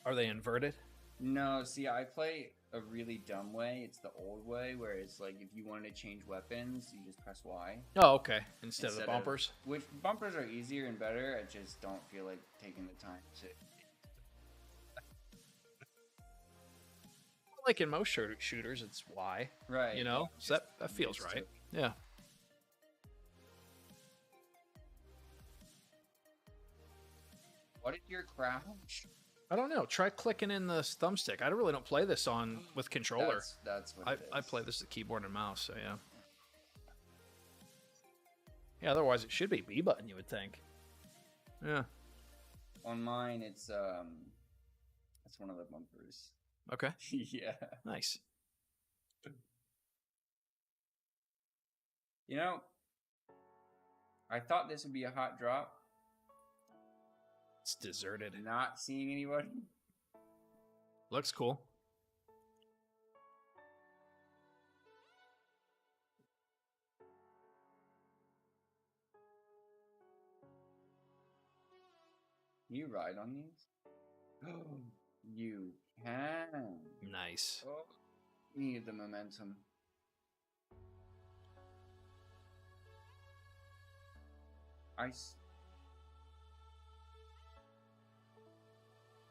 Are they inverted? No, see, I play a really dumb way. It's the old way, where it's like if you wanted to change weapons, you just press Y. Oh, okay. Instead of the bumpers? Which bumpers are easier and better. I just don't feel like taking the time to... Like in most shooters, it's Y. Right. You know? So that feels right. Yeah. What did your crouch? I don't know. Try clicking in the thumbstick. I really don't play this on with controller. That's what it is. I play this with keyboard and mouse, so yeah. Yeah, otherwise it should be B button, you would think. Yeah. On mine, it's one of the bumpers. Okay. Yeah. Nice. You know, I thought this would be a hot drop. It's deserted. Not seeing anybody. Looks cool. You ride on these? You can. Nice. Oh, needed the momentum.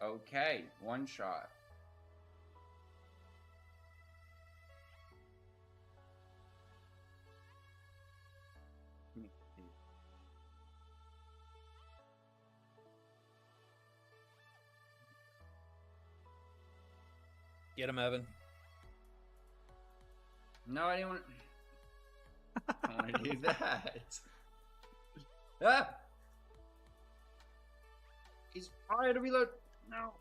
Okay, one shot. Get him, Evan. No, I didn't want to... I want to do that. Ah! He's trying to reload. No.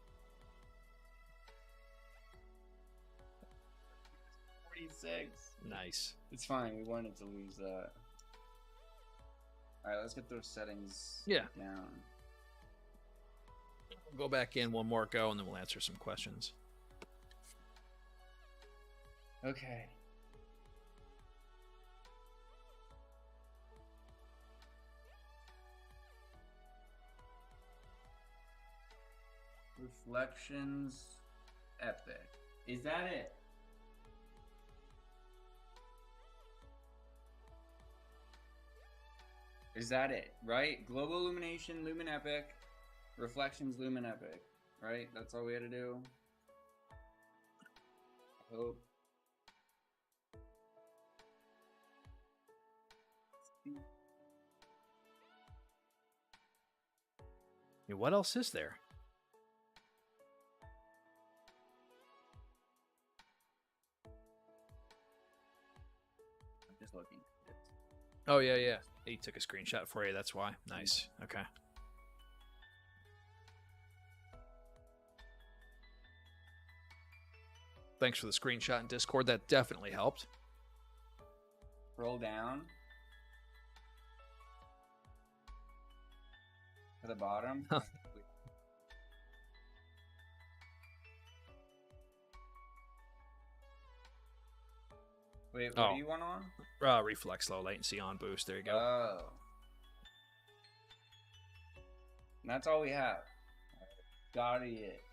46. Nice. It's fine. We wanted to lose that. Alright, let's get those settings down. We'll go back in one more go and then we'll answer some questions. Okay. Reflections epic. Is that it? Is that it, right? Global illumination, lumen epic. Reflections, lumen epic. Right? That's all we had to do. I hope. Yeah, what else is there? I'm just looking. Oh, yeah, yeah. He took a screenshot for you. That's why. Nice. Okay. Thanks for the screenshot in Discord. That definitely helped. Scroll down to the bottom. Wait, what do you want on? Reflex low latency on boost. There you go. Oh. And that's all we have. Got it.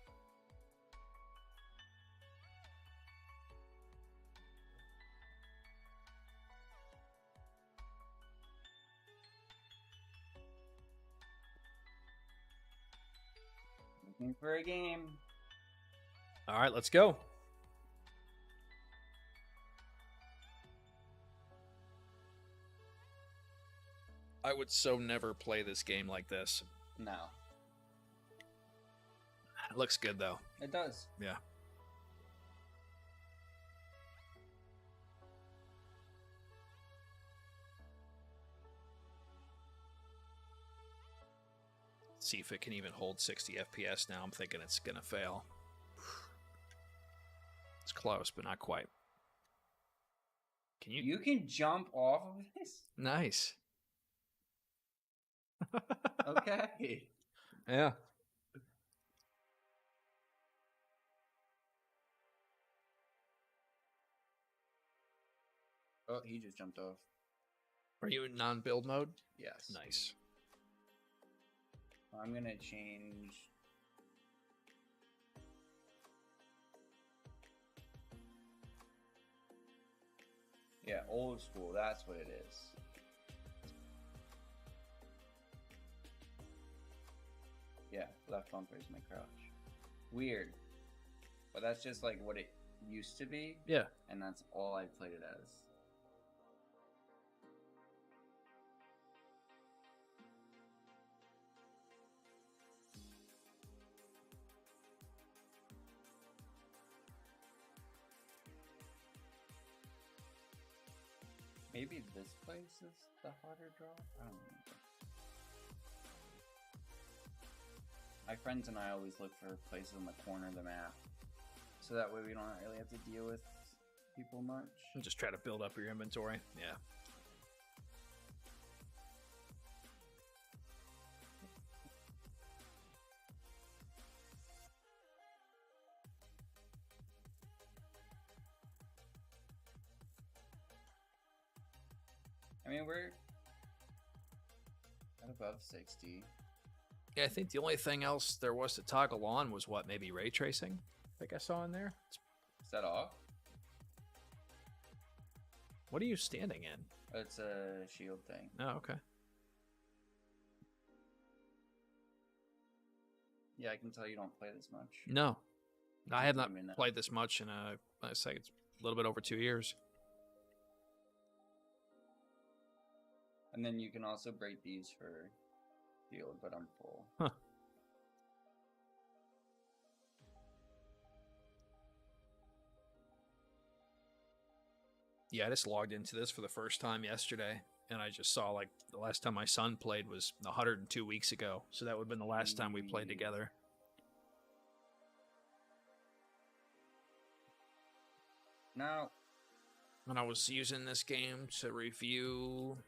Looking for a game. All right, let's go. I would so never play this game like this. No. It looks good, though. It does. Yeah. See if it can even hold 60 FPS now. I'm thinking it's going to fail. It's close, but not quite. Can you? You can jump off of this? Nice. Okay. Yeah. Oh, he just jumped off. Are you in non-build mode? Yes. Nice. I'm gonna change. Yeah, old school. That's what it is. Yeah, left bumper is my crouch. Weird, but that's just like what it used to be. Yeah. And that's all I played it as. Maybe this place is the harder drop? I don't remember. My friends and I always look for places on the corner of the map. So that way we don't really have to deal with people much. And just try to build up your inventory. Yeah. I mean, we're at above 60. Yeah, I think the only thing else there was to toggle on was what, maybe ray tracing? I think I saw in there. Is that off? What are you standing in? It's a shield thing. Oh, okay. Yeah, I can tell you don't play this much. No. I have not I mean, played this much in I say it's a little bit over 2 years. And then you can also break these for field, but I'm full. Huh. Yeah, I just logged into this for the first time yesterday, and I just saw, like, the last time my son played was 102 weeks ago. So that would have been the last time we played together. Now, And I was using this game to review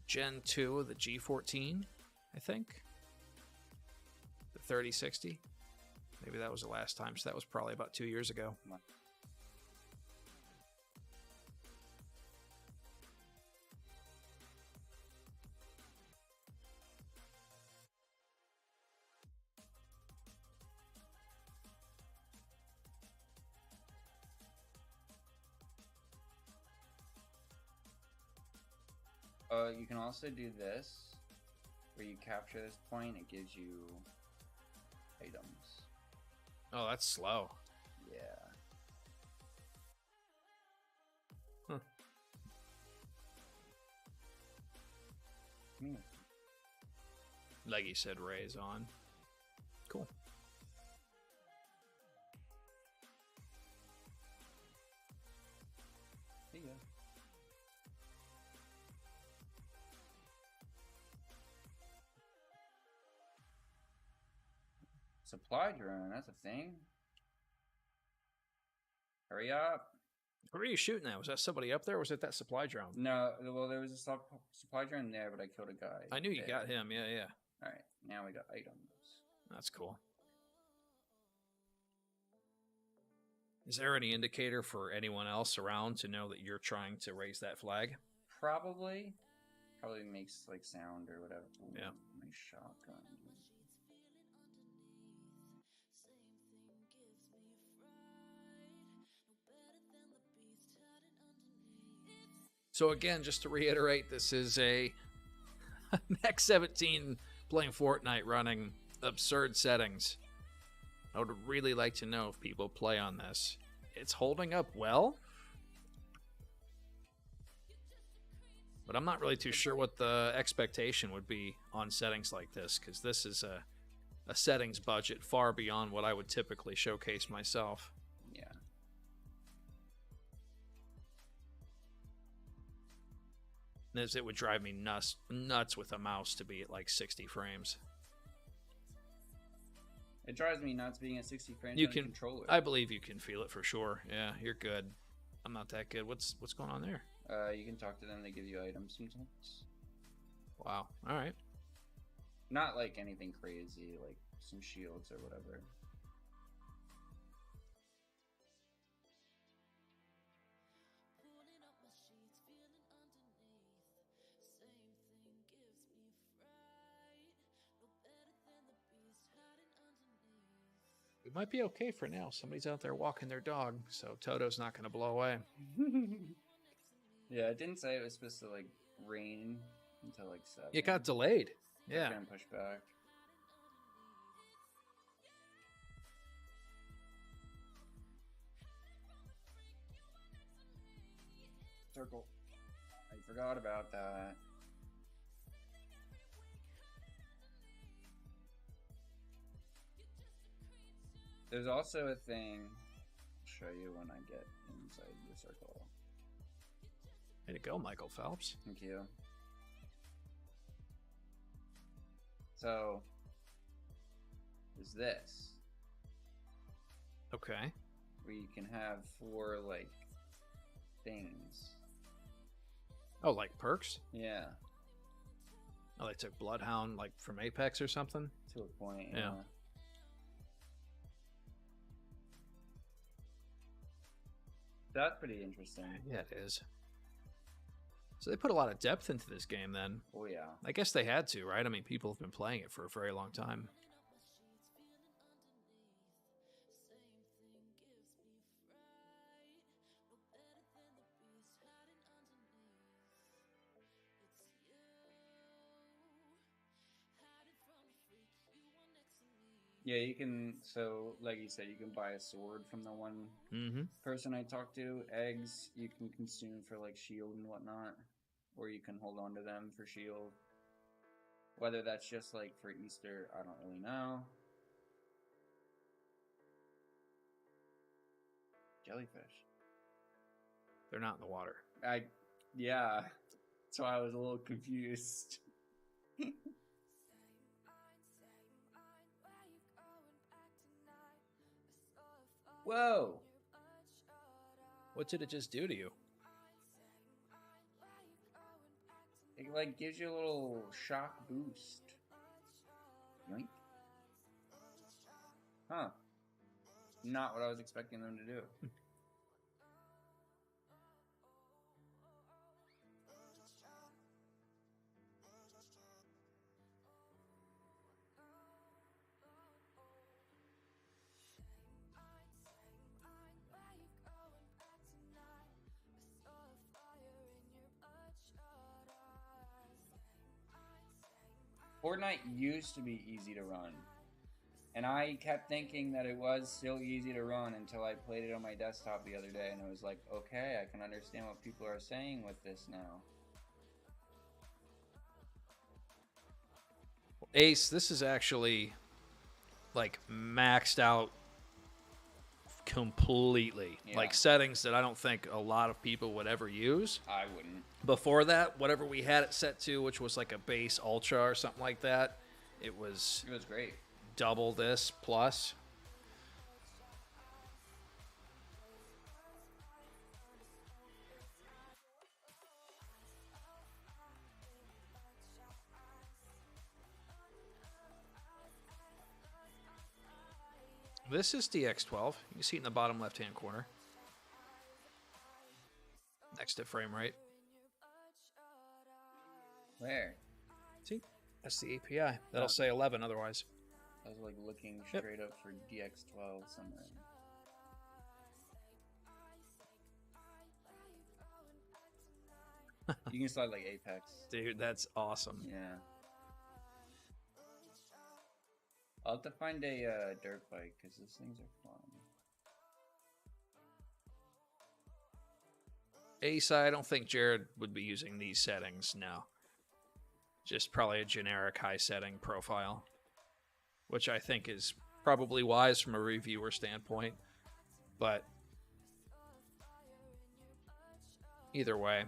Gen 2 of the G14, I think. The 3060. Maybe that was the last time, so that was probably about 2 years ago. you can also do this, where you capture this point, it gives you items. Oh, that's slow. Yeah. Huh. Like you said, Ray's on. Cool. See ya. Supply drone, that's a thing. Hurry up. Where are you shooting at? Was that somebody up there, or was it that supply drone? No, well, there was a supply drone there, but I killed a guy. I knew you there. got him. Yeah, yeah. Alright, now we got items. That's cool. Is there any indicator for anyone else around to know that you're trying to raise that flag? Probably makes like sound or whatever. Ooh, Yeah. My shotgun. So again, just to reiterate, this is a MECH-17 playing Fortnite running absurd settings. I would really like to know if people play on this. It's holding up well, but I'm not really too sure what the expectation would be on settings like this, because this is a settings budget far beyond what I would typically showcase myself. Yeah. As it would drive me nuts with a mouse to be at like 60 frames. It drives me nuts being at 60 frames You on can a controller. I believe you can feel it for sure. Yeah, you're good. I'm not that good. What's going on there? You can talk to them. They give you items sometimes. Wow. All right. Not like anything crazy, like some shields or whatever. We might be okay for now. Somebody's out there walking their dog, so Toto's not going to blow away. Yeah, it didn't say it was supposed to like rain until like 7. It got delayed. Yeah. Gonna push back. Circle. I forgot about that. There's also a thing I'll show you when I get inside the circle. Way to go, Michael Phelps. Thank you. So, there's this. Okay. Where you can have 4, like, things. Oh, like perks? Yeah. Oh, they took Bloodhound, like, from Apex or something? To a point, Yeah. That's pretty interesting. Yeah, it is. So they put a lot of depth into this game then. Oh, yeah. I guess they had to, right? I mean, people have been playing it for a very long time. Yeah, you can, so, like you said, you can buy a sword from the one person I talked to. Eggs you can consume for, like, shield and whatnot. Or you can hold on to them for shield. Whether that's just, like, for Easter, I don't really know. Jellyfish. They're not in the water. Yeah. That's why I was a little confused. Whoa! What did it just do to you? It like gives you a little shock boost. Yoink. Huh. Not what I was expecting them to do. Fortnite used to be easy to run. And I kept thinking that it was still easy to run until I played it on my desktop the other day and it was like, okay, I can understand what people are saying with this now. Ace, this is actually like maxed out completely. Yeah. Like settings that I don't think a lot of people would ever use. I wouldn't. Before that, whatever we had it set to, which was like a base ultra or something like that, it was great. Double this plus. This is DX12. You can see it in the bottom left-hand corner. Next to frame rate. Where? See? That's the API. That'll say 11 otherwise. I was like looking straight up for DX12 somewhere. You can slide like Apex. Dude, that's awesome. Yeah. I'll have to find a dirt bike because those things are fun. Ace, I don't think Jared would be using these settings, no. Just probably a generic high setting profile, which I think is probably wise from a reviewer standpoint. But either way,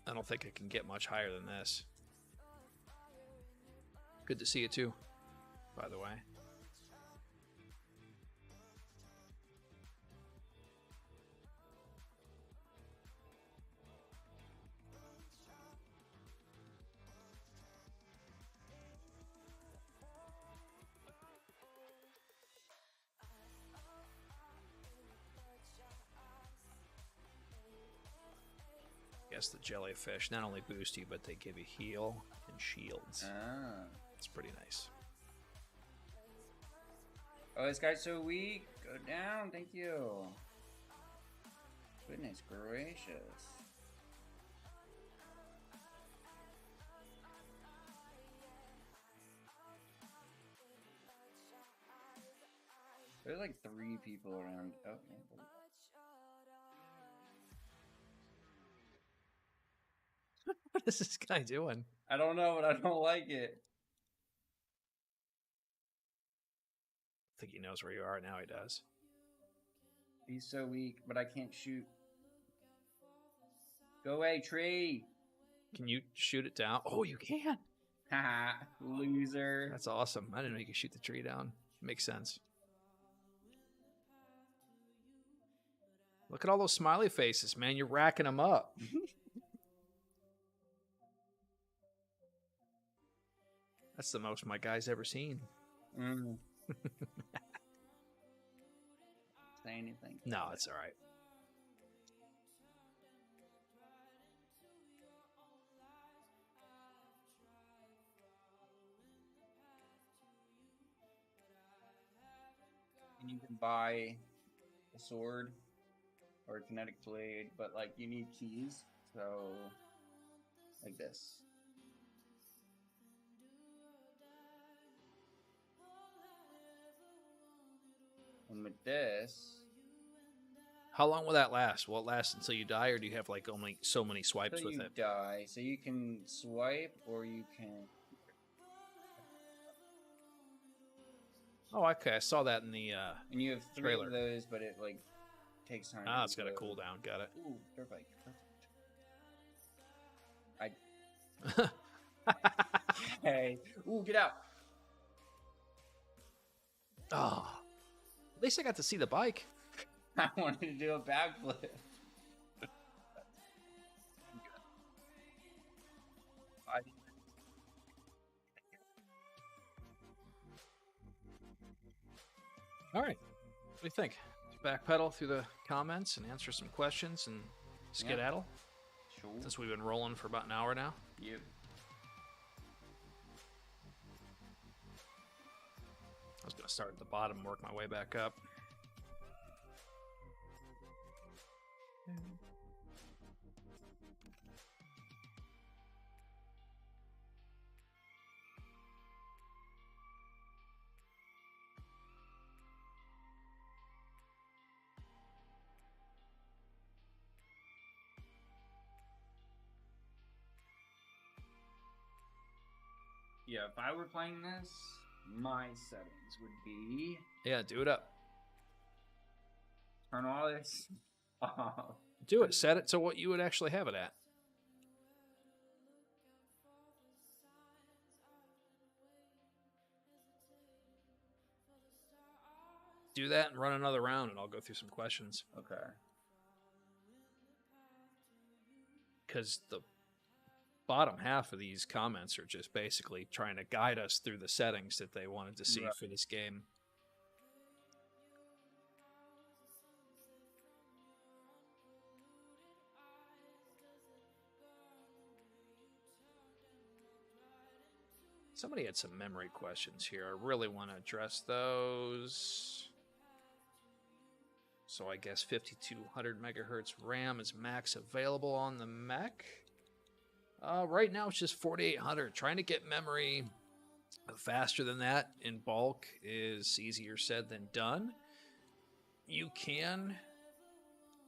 I don't think it can get much higher than this. Good to see you too, by the way. Yes, the jellyfish not only boost you, but they give you heal and shields. Ah. It's pretty nice. Oh, this guy's so weak. Go down, thank you. Goodness gracious. There's like 3 people around. Oh, yeah. What is this guy doing? I don't know, but I don't like it. I think he knows where you are now. He does. He's so weak, but I can't shoot. Go away, tree. Can you shoot it down? Oh, you can. Haha, loser. That's awesome. I didn't know you could shoot the tree down. Makes sense. Look at all those smiley faces, man. You're racking them up. That's the most my guy's ever seen. Mm. Say anything. No, it's all right. And you can buy a sword or a kinetic blade, but like you need keys, so like this. And with this, How long will that last? Will it last until you die, or do you have like only so many swipes until with you it? die, so you can swipe or you can. Oh, okay. I saw that in the And you have 3 trailer. of those, but it like takes time. Ah, to it's got a load. cooldown. Got it. Ooh, dirt bike. Perfect. Hey. Ooh, get out. Oh, at least I got to see the bike. I wanted to do a backflip. All right. What do you think? Backpedal through the comments and answer some questions and skedaddle? Sure. Since we've been rolling for about an hour now. Yep. I was going to start at the bottom and work my way back up. Yeah, if I were playing this, my settings would be Yeah, do it up. turn all this off. Do it. Set it to what you would actually have it at. Do that and run another round, and I'll go through some questions. Okay. Because the bottom half of these comments are just basically trying to guide us through the settings that they wanted to see Right. for this game. Somebody had some memory questions here. I really want to address those. So I guess 5200 megahertz RAM is max available on the Mech. Right now it's just 4800. Trying to get memory Faster than that in bulk is easier said than done. You can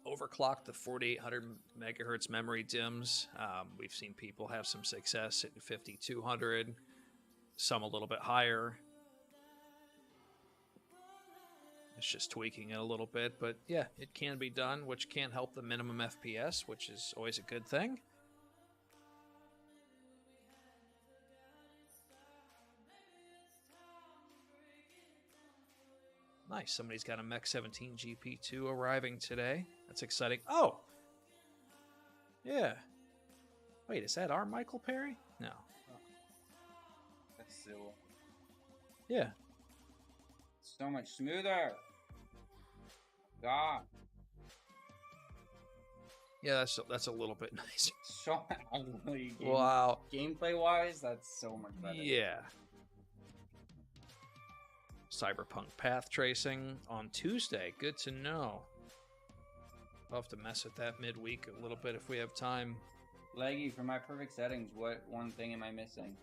overclock the 4800 megahertz memory DIMMs. We've seen people have some success at 5200, some a little bit higher. It's just tweaking it a little bit, but yeah, it can be done, which can help the minimum FPS, which is always a good thing. Nice, somebody's got a MECH-17 GP2 arriving today. That's exciting. Oh! Yeah. Wait, is that our Michael Perry? No. That's still... Yeah. So much smoother. God. Yeah, that's a little bit nicer. So ugly. Wow. Gameplay wise, that's so much better. Yeah. Cyberpunk path tracing on Tuesday. Good to know. I'll have to mess with that midweek a little bit if we have time. Leggy, for my perfect settings, what one thing am I missing?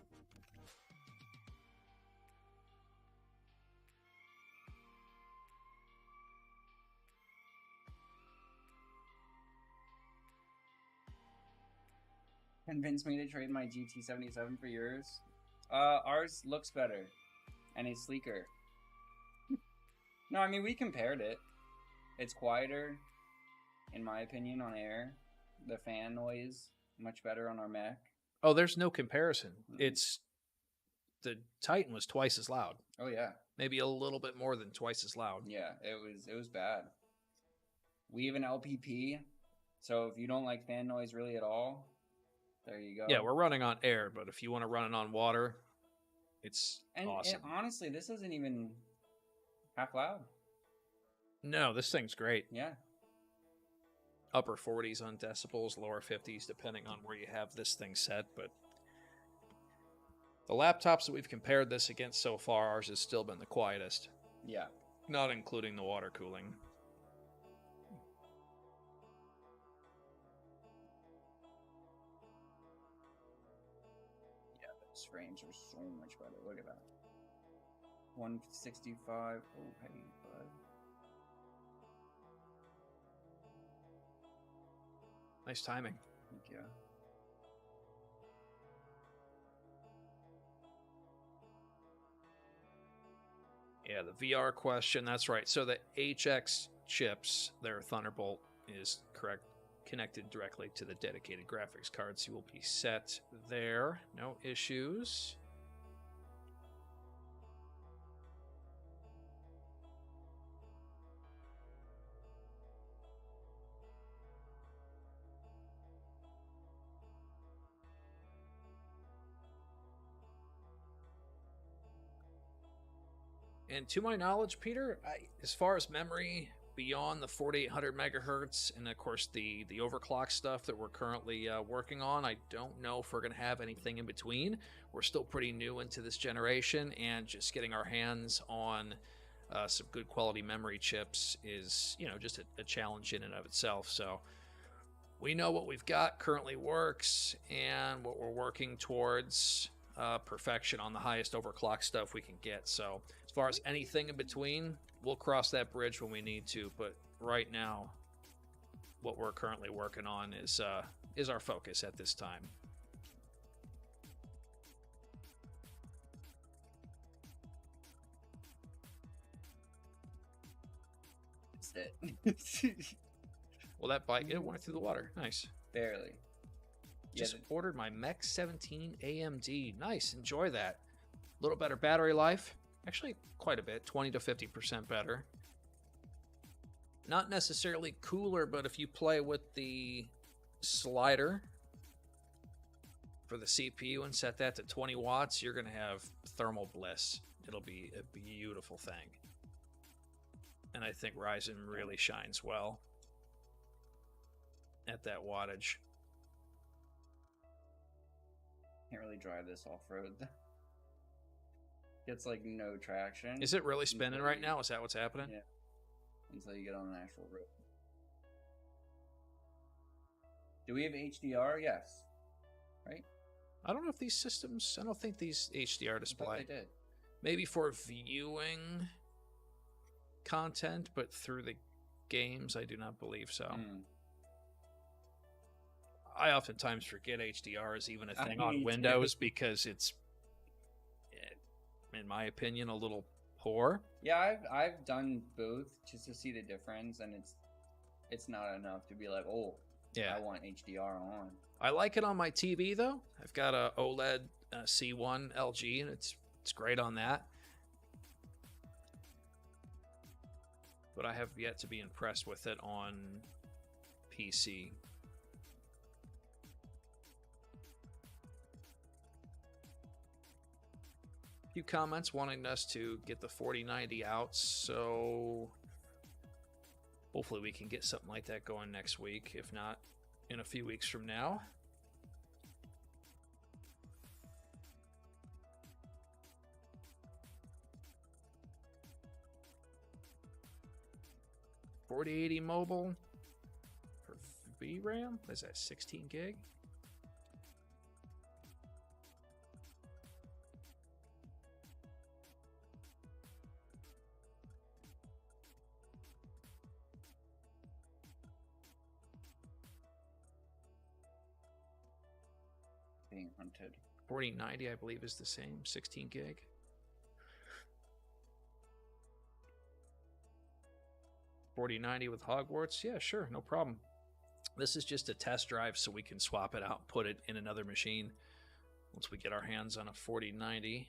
Convince me to trade my GT77 for yours. Ours looks better, and it's sleeker. No, I mean, we compared it. It's quieter, in my opinion, on air. The fan noise, much better on our Mech. Oh, there's no comparison. It's... The Titan was twice as loud. Oh, yeah. Maybe a little bit more than twice as loud. Yeah, it was bad. We have an LPP, so if you don't like fan noise really at all, there you go. Yeah, we're running on air, but if you want to run it on water, it's awesome. And honestly, this isn't even half loud. No, this thing's great. Yeah. Upper 40s on decibels, lower 50s, depending on where you have this thing set. But the laptops that we've compared this against so far, ours has still been the quietest. Yeah. Not including the water cooling. Yeah, those frames are so much better. Look at that. 165. Oh, hey, bud. Nice timing. Thank you. Yeah, the VR question, that's right. So the HX chips, their Thunderbolt is correct, connected directly to the dedicated graphics cards. You will be set there. No issues. And to my knowledge, Peter, as far as memory beyond the 4800 megahertz and of course the overclock stuff that we're currently working on, I don't know if we're going to have anything in between. We're still pretty new into this generation, and just getting our hands on some good quality memory chips is, you know, just a challenge in and of itself. So we know what we've got currently works and what we're working towards perfection on the highest overclock stuff we can get. So as far as anything in between, we'll cross that bridge when we need to. But right now, what we're currently working on is our focus at this time. That's it. Well, that bike, it went through the water. Nice. Barely. Just ordered my MECH-17 AMD. Nice, enjoy that. A little better battery life. Actually, quite a bit, 20 to 50% better. Not necessarily cooler, but if you play with the slider for the CPU and set that to 20 watts, you're going to have thermal bliss. It'll be a beautiful thing. And I think Ryzen really shines well at that wattage. Can't really drive this off-road. Gets like no traction. Is it really spinning right now? Is that what's happening? Yeah. Until you get on an actual road. Do we have HDR? Yes. Right? I don't know if these systems, I don't think these HDR I display. thought they did. Maybe for viewing content, but through the games, I do not believe so. I oftentimes forget HDR is even a thing on Windows because it's, in my opinion, a little poor. Yeah, I've done both just to see the difference, and it's not enough to be like, oh, yeah, I want HDR on. I like it on my TV though. I've got a OLED C1 LG, and it's great on that. But I have yet to be impressed with it on PC. A few comments wanting us to get the 4090 out, so hopefully we can get something like that going next week, if not in a few weeks from now. $4080 mobile for VRAM. What is that, 16 gig? Being hunted. 4090, I believe, is the same, 16 gig. $4090 with Hogwarts, yeah, sure, no problem. This is just a test drive, so we can swap it out and put it in another machine once we get our hands on a 4090.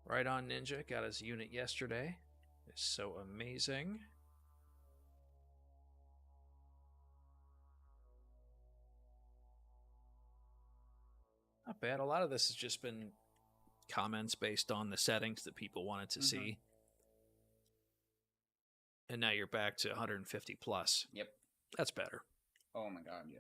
Right on Ninja got his unit yesterday. It's so amazing. Not bad. A lot of this has just been comments based on the settings that people wanted to see. And now you're back to 150 plus. Yep. That's better. Oh my god, yeah.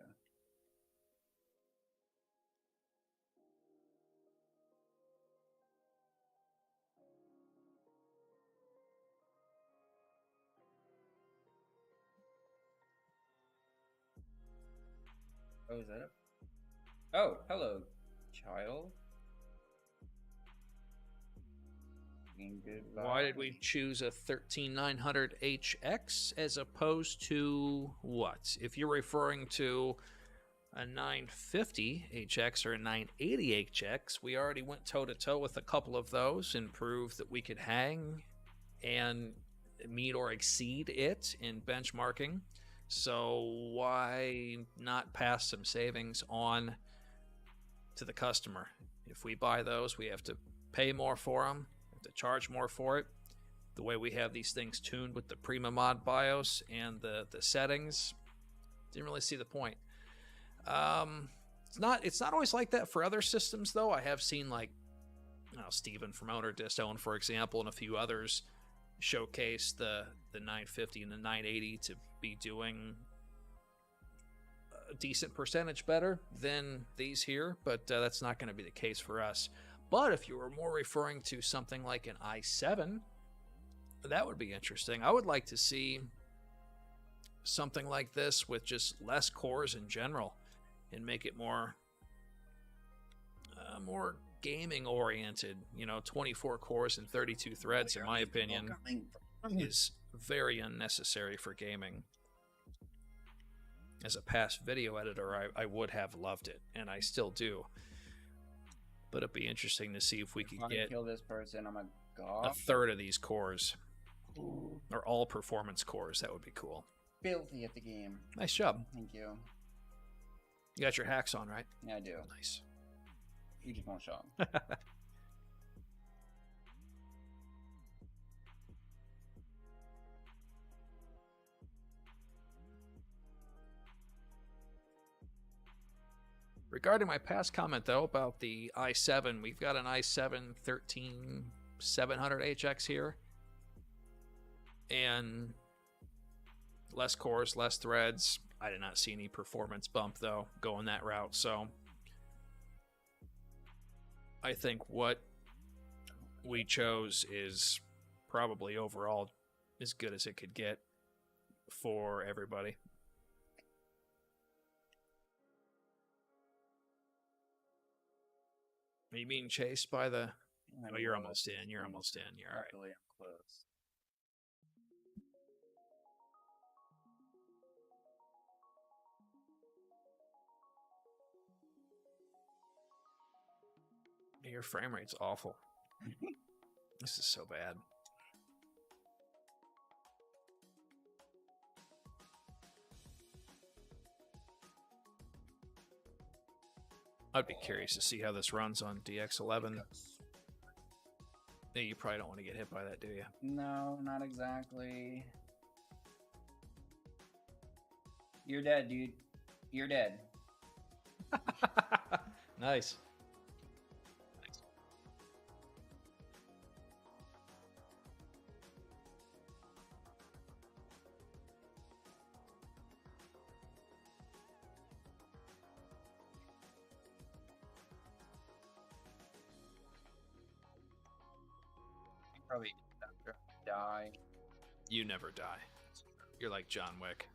Oh, is that it? Oh, hello, child. Goodbye. Why did we choose a 13900HX as opposed to what? If you're referring to a 950HX or a 980HX, we already went toe-to-toe with a couple of those and proved that we could hang and meet or exceed it in benchmarking. So why not pass some savings on to the customer? If we buy those, we have to pay more for them, have to charge more for it. The way we have these things tuned with the Prima Mod BIOS and the settings, didn't really see the point. It's not always like that for other systems though. I have seen, like, you know, Steven from Owner Distone, for example, and a few others showcase the 950 and the 980 to be doing a decent percentage better than these here, but that's not going to be the case for us. But if you were more referring to something like an i7, that would be interesting. I would like to see something like this with just less cores in general and make it more gaming oriented. You know, 24 cores and 32 threads, in my opinion, is very unnecessary for gaming. As a past video editor, I would have loved it, and I still do. But it'd be interesting to see if we could get kill this person. I'm a third of these cores. Ooh. Or all performance cores. That would be cool. Filthy at the game. Nice job. Thank you. You got your hacks on, right? Yeah, I do. Nice. You just won't show them. Regarding my past comment, though, about the i7, we've got an i7 13700HX here. And less cores, less threads. I did not see any performance bump, though, going that route. So I think what we chose is probably overall as good as it could get for everybody. Are you being chased by the... Oh, you're Well, almost in. You're almost in. You're all right. luckily I'm close. Your frame rate's awful. This is so bad. I'd be curious to see how this runs on DX11. Yeah, you probably don't want to get hit by that, do you? No, not exactly. You're dead, dude. You're dead. Nice. Probably die. You never die. You're like John Wick.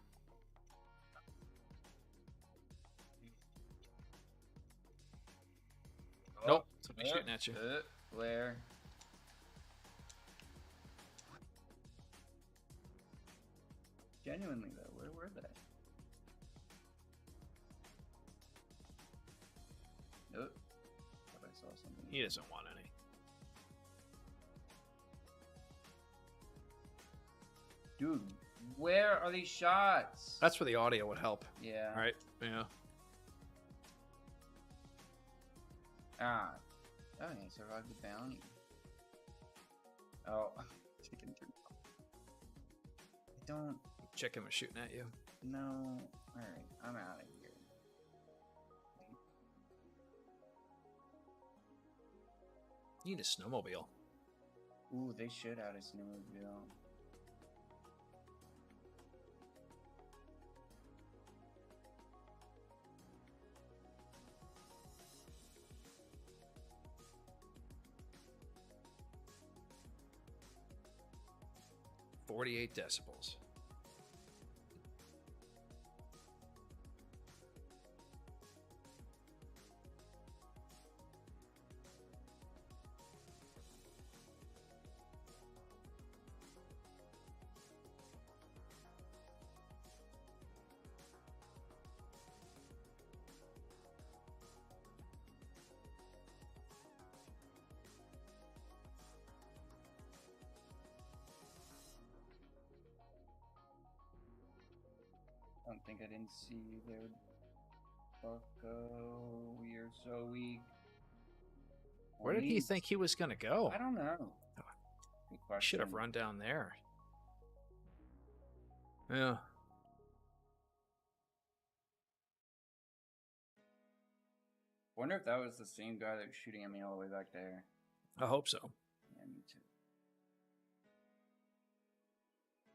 Nope. Somebody's shooting at you. Where? Genuinely though, where were they? Nope. Thought I saw something. He doesn't want any. Dude, where are these shots? That's where the audio would help. Yeah. All right. Yeah. Ah. Oh, yeah, survived the bounty. Oh. Chicken too. I don't Chicken was shooting at you. know. Alright, I'm out of here. You need a snowmobile. Ooh, they should add a snowmobile. .48 decibels. I don't think I didn't see you there. Bucko, you're so weak. Where did he think he was going to go? I don't know. Good question. Should have run down there. Yeah. Wonder if that was the same guy that was shooting at me all the way back there. I hope so. Yeah, me too.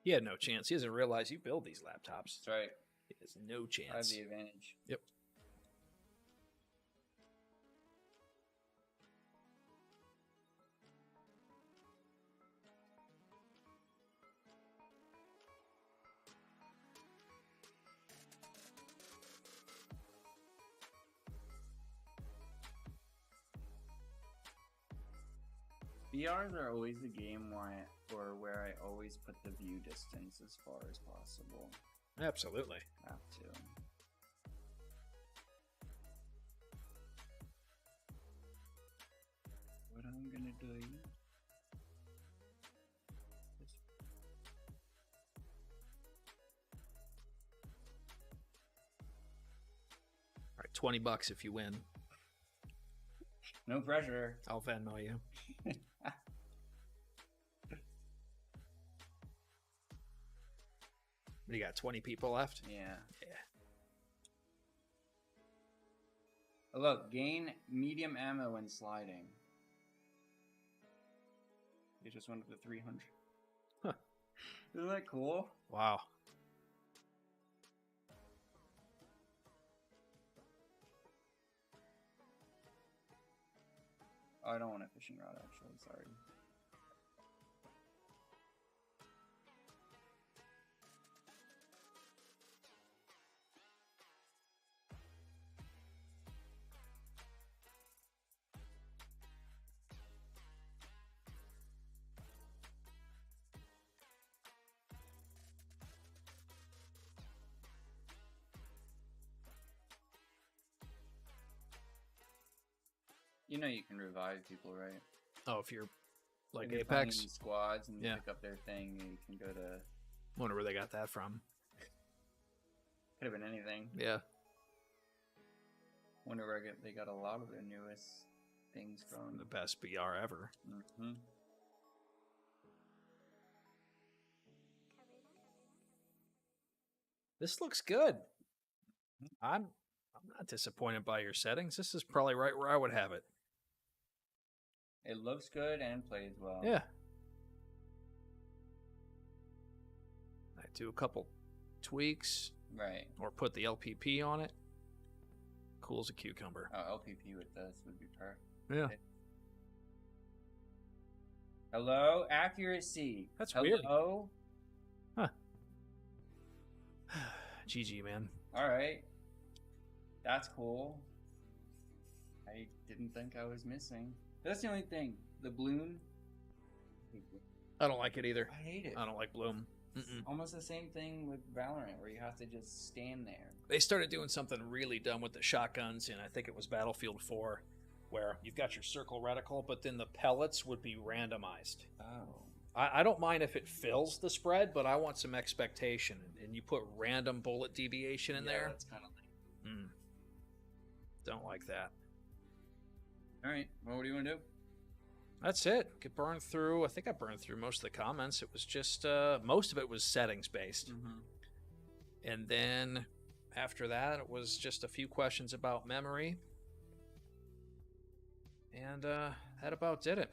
He had no chance. He doesn't realize you build these laptops. That's right. He has no I have chance. the advantage. Yep. BRs are always the game where I always put the view distance as far as possible. Absolutely. Have to. What I'm gonna do? All right, $20 if you win. No pressure. I'll Venmo you. What do you got? 20 people left? Yeah. Yeah. Oh, look, gain medium ammo when sliding. It just went up to 300. Huh. Isn't that cool? Wow. Oh, I don't want a fishing rod, actually. Sorry. You know you can revive people, right? Oh, if you're like If you're Apex? playing squads and you Yeah. pick up their thing, you can go to... Wonder where they got that from. Could have been anything. Yeah. Wonder where they got a lot of their newest things from. The best BR ever. Mm-hmm. This looks good. I'm not disappointed by your settings. This is probably right where I would have it. It looks good and plays well. Yeah. I do a couple tweaks Right. or put the LPP on it. Cool as a cucumber. Oh, LPP with this would be perfect. Yeah. Hello? Accuracy. That's Hello? weird. Huh. GG, man. Alright. That's cool. I didn't think I was missing. That's the only thing. The bloom. I don't like it either. I hate it. I don't like Bloom. Mm-mm. Almost the same thing with Valorant, where you have to just stand there. They started doing something really dumb with the shotguns, and I think it was Battlefield 4, where you've got your circle reticle, but then the pellets would be randomized. Oh. I don't mind if it fills the spread, but I want some expectation, and you put random bullet deviation in there. That's kind of lame. Don't like that. Alright, well, what do you want to do? That's it. Get burned through. I think I burned through most of the comments. It was just, most of it was settings based. Mm-hmm. And then after that, it was just a few questions about memory. And that about did it.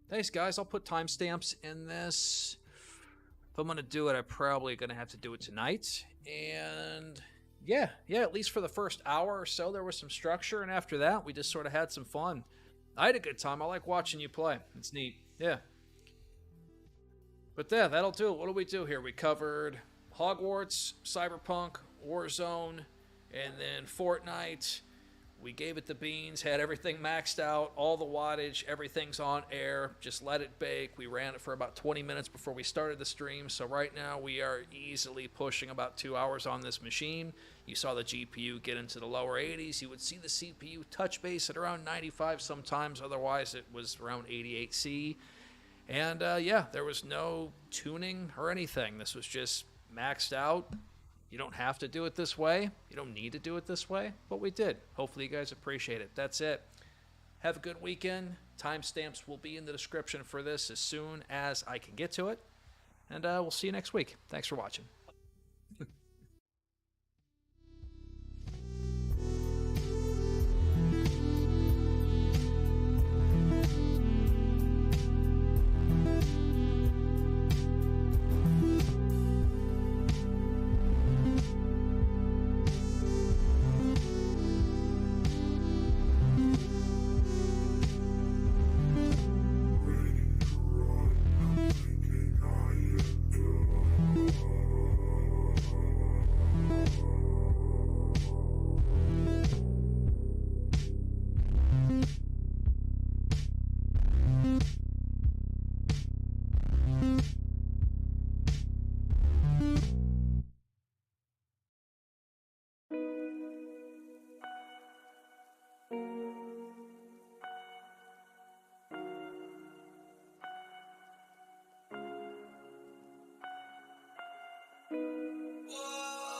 Thanks, guys. I'll put timestamps in this. If I'm going to do it, I'm probably going to have to do it tonight. And yeah, at least for the first hour or so, there was some structure. And after that, we just sort of had some fun. I had a good time. I like watching you play. It's neat. Yeah. But yeah, that'll do it. What do we do here? We covered Hogwarts, Cyberpunk, Warzone, and then Fortnite. We gave it the beans, had everything maxed out, all the wattage, everything's on air. Just let it bake. We ran it for about 20 minutes before we started the stream. So right now we are easily pushing about 2 hours on this machine. You saw the GPU get into the lower 80s. You would see the CPU touch base at around 95 sometimes. Otherwise, it was around 88C. And yeah, there was no tuning or anything. This was just maxed out. You don't have to do it this way. You don't need to do it this way, but we did. Hopefully you guys appreciate it. That's it. Have a good weekend. Timestamps will be in the description for this as soon as I can get to it. And we'll see you next week. Thanks for watching.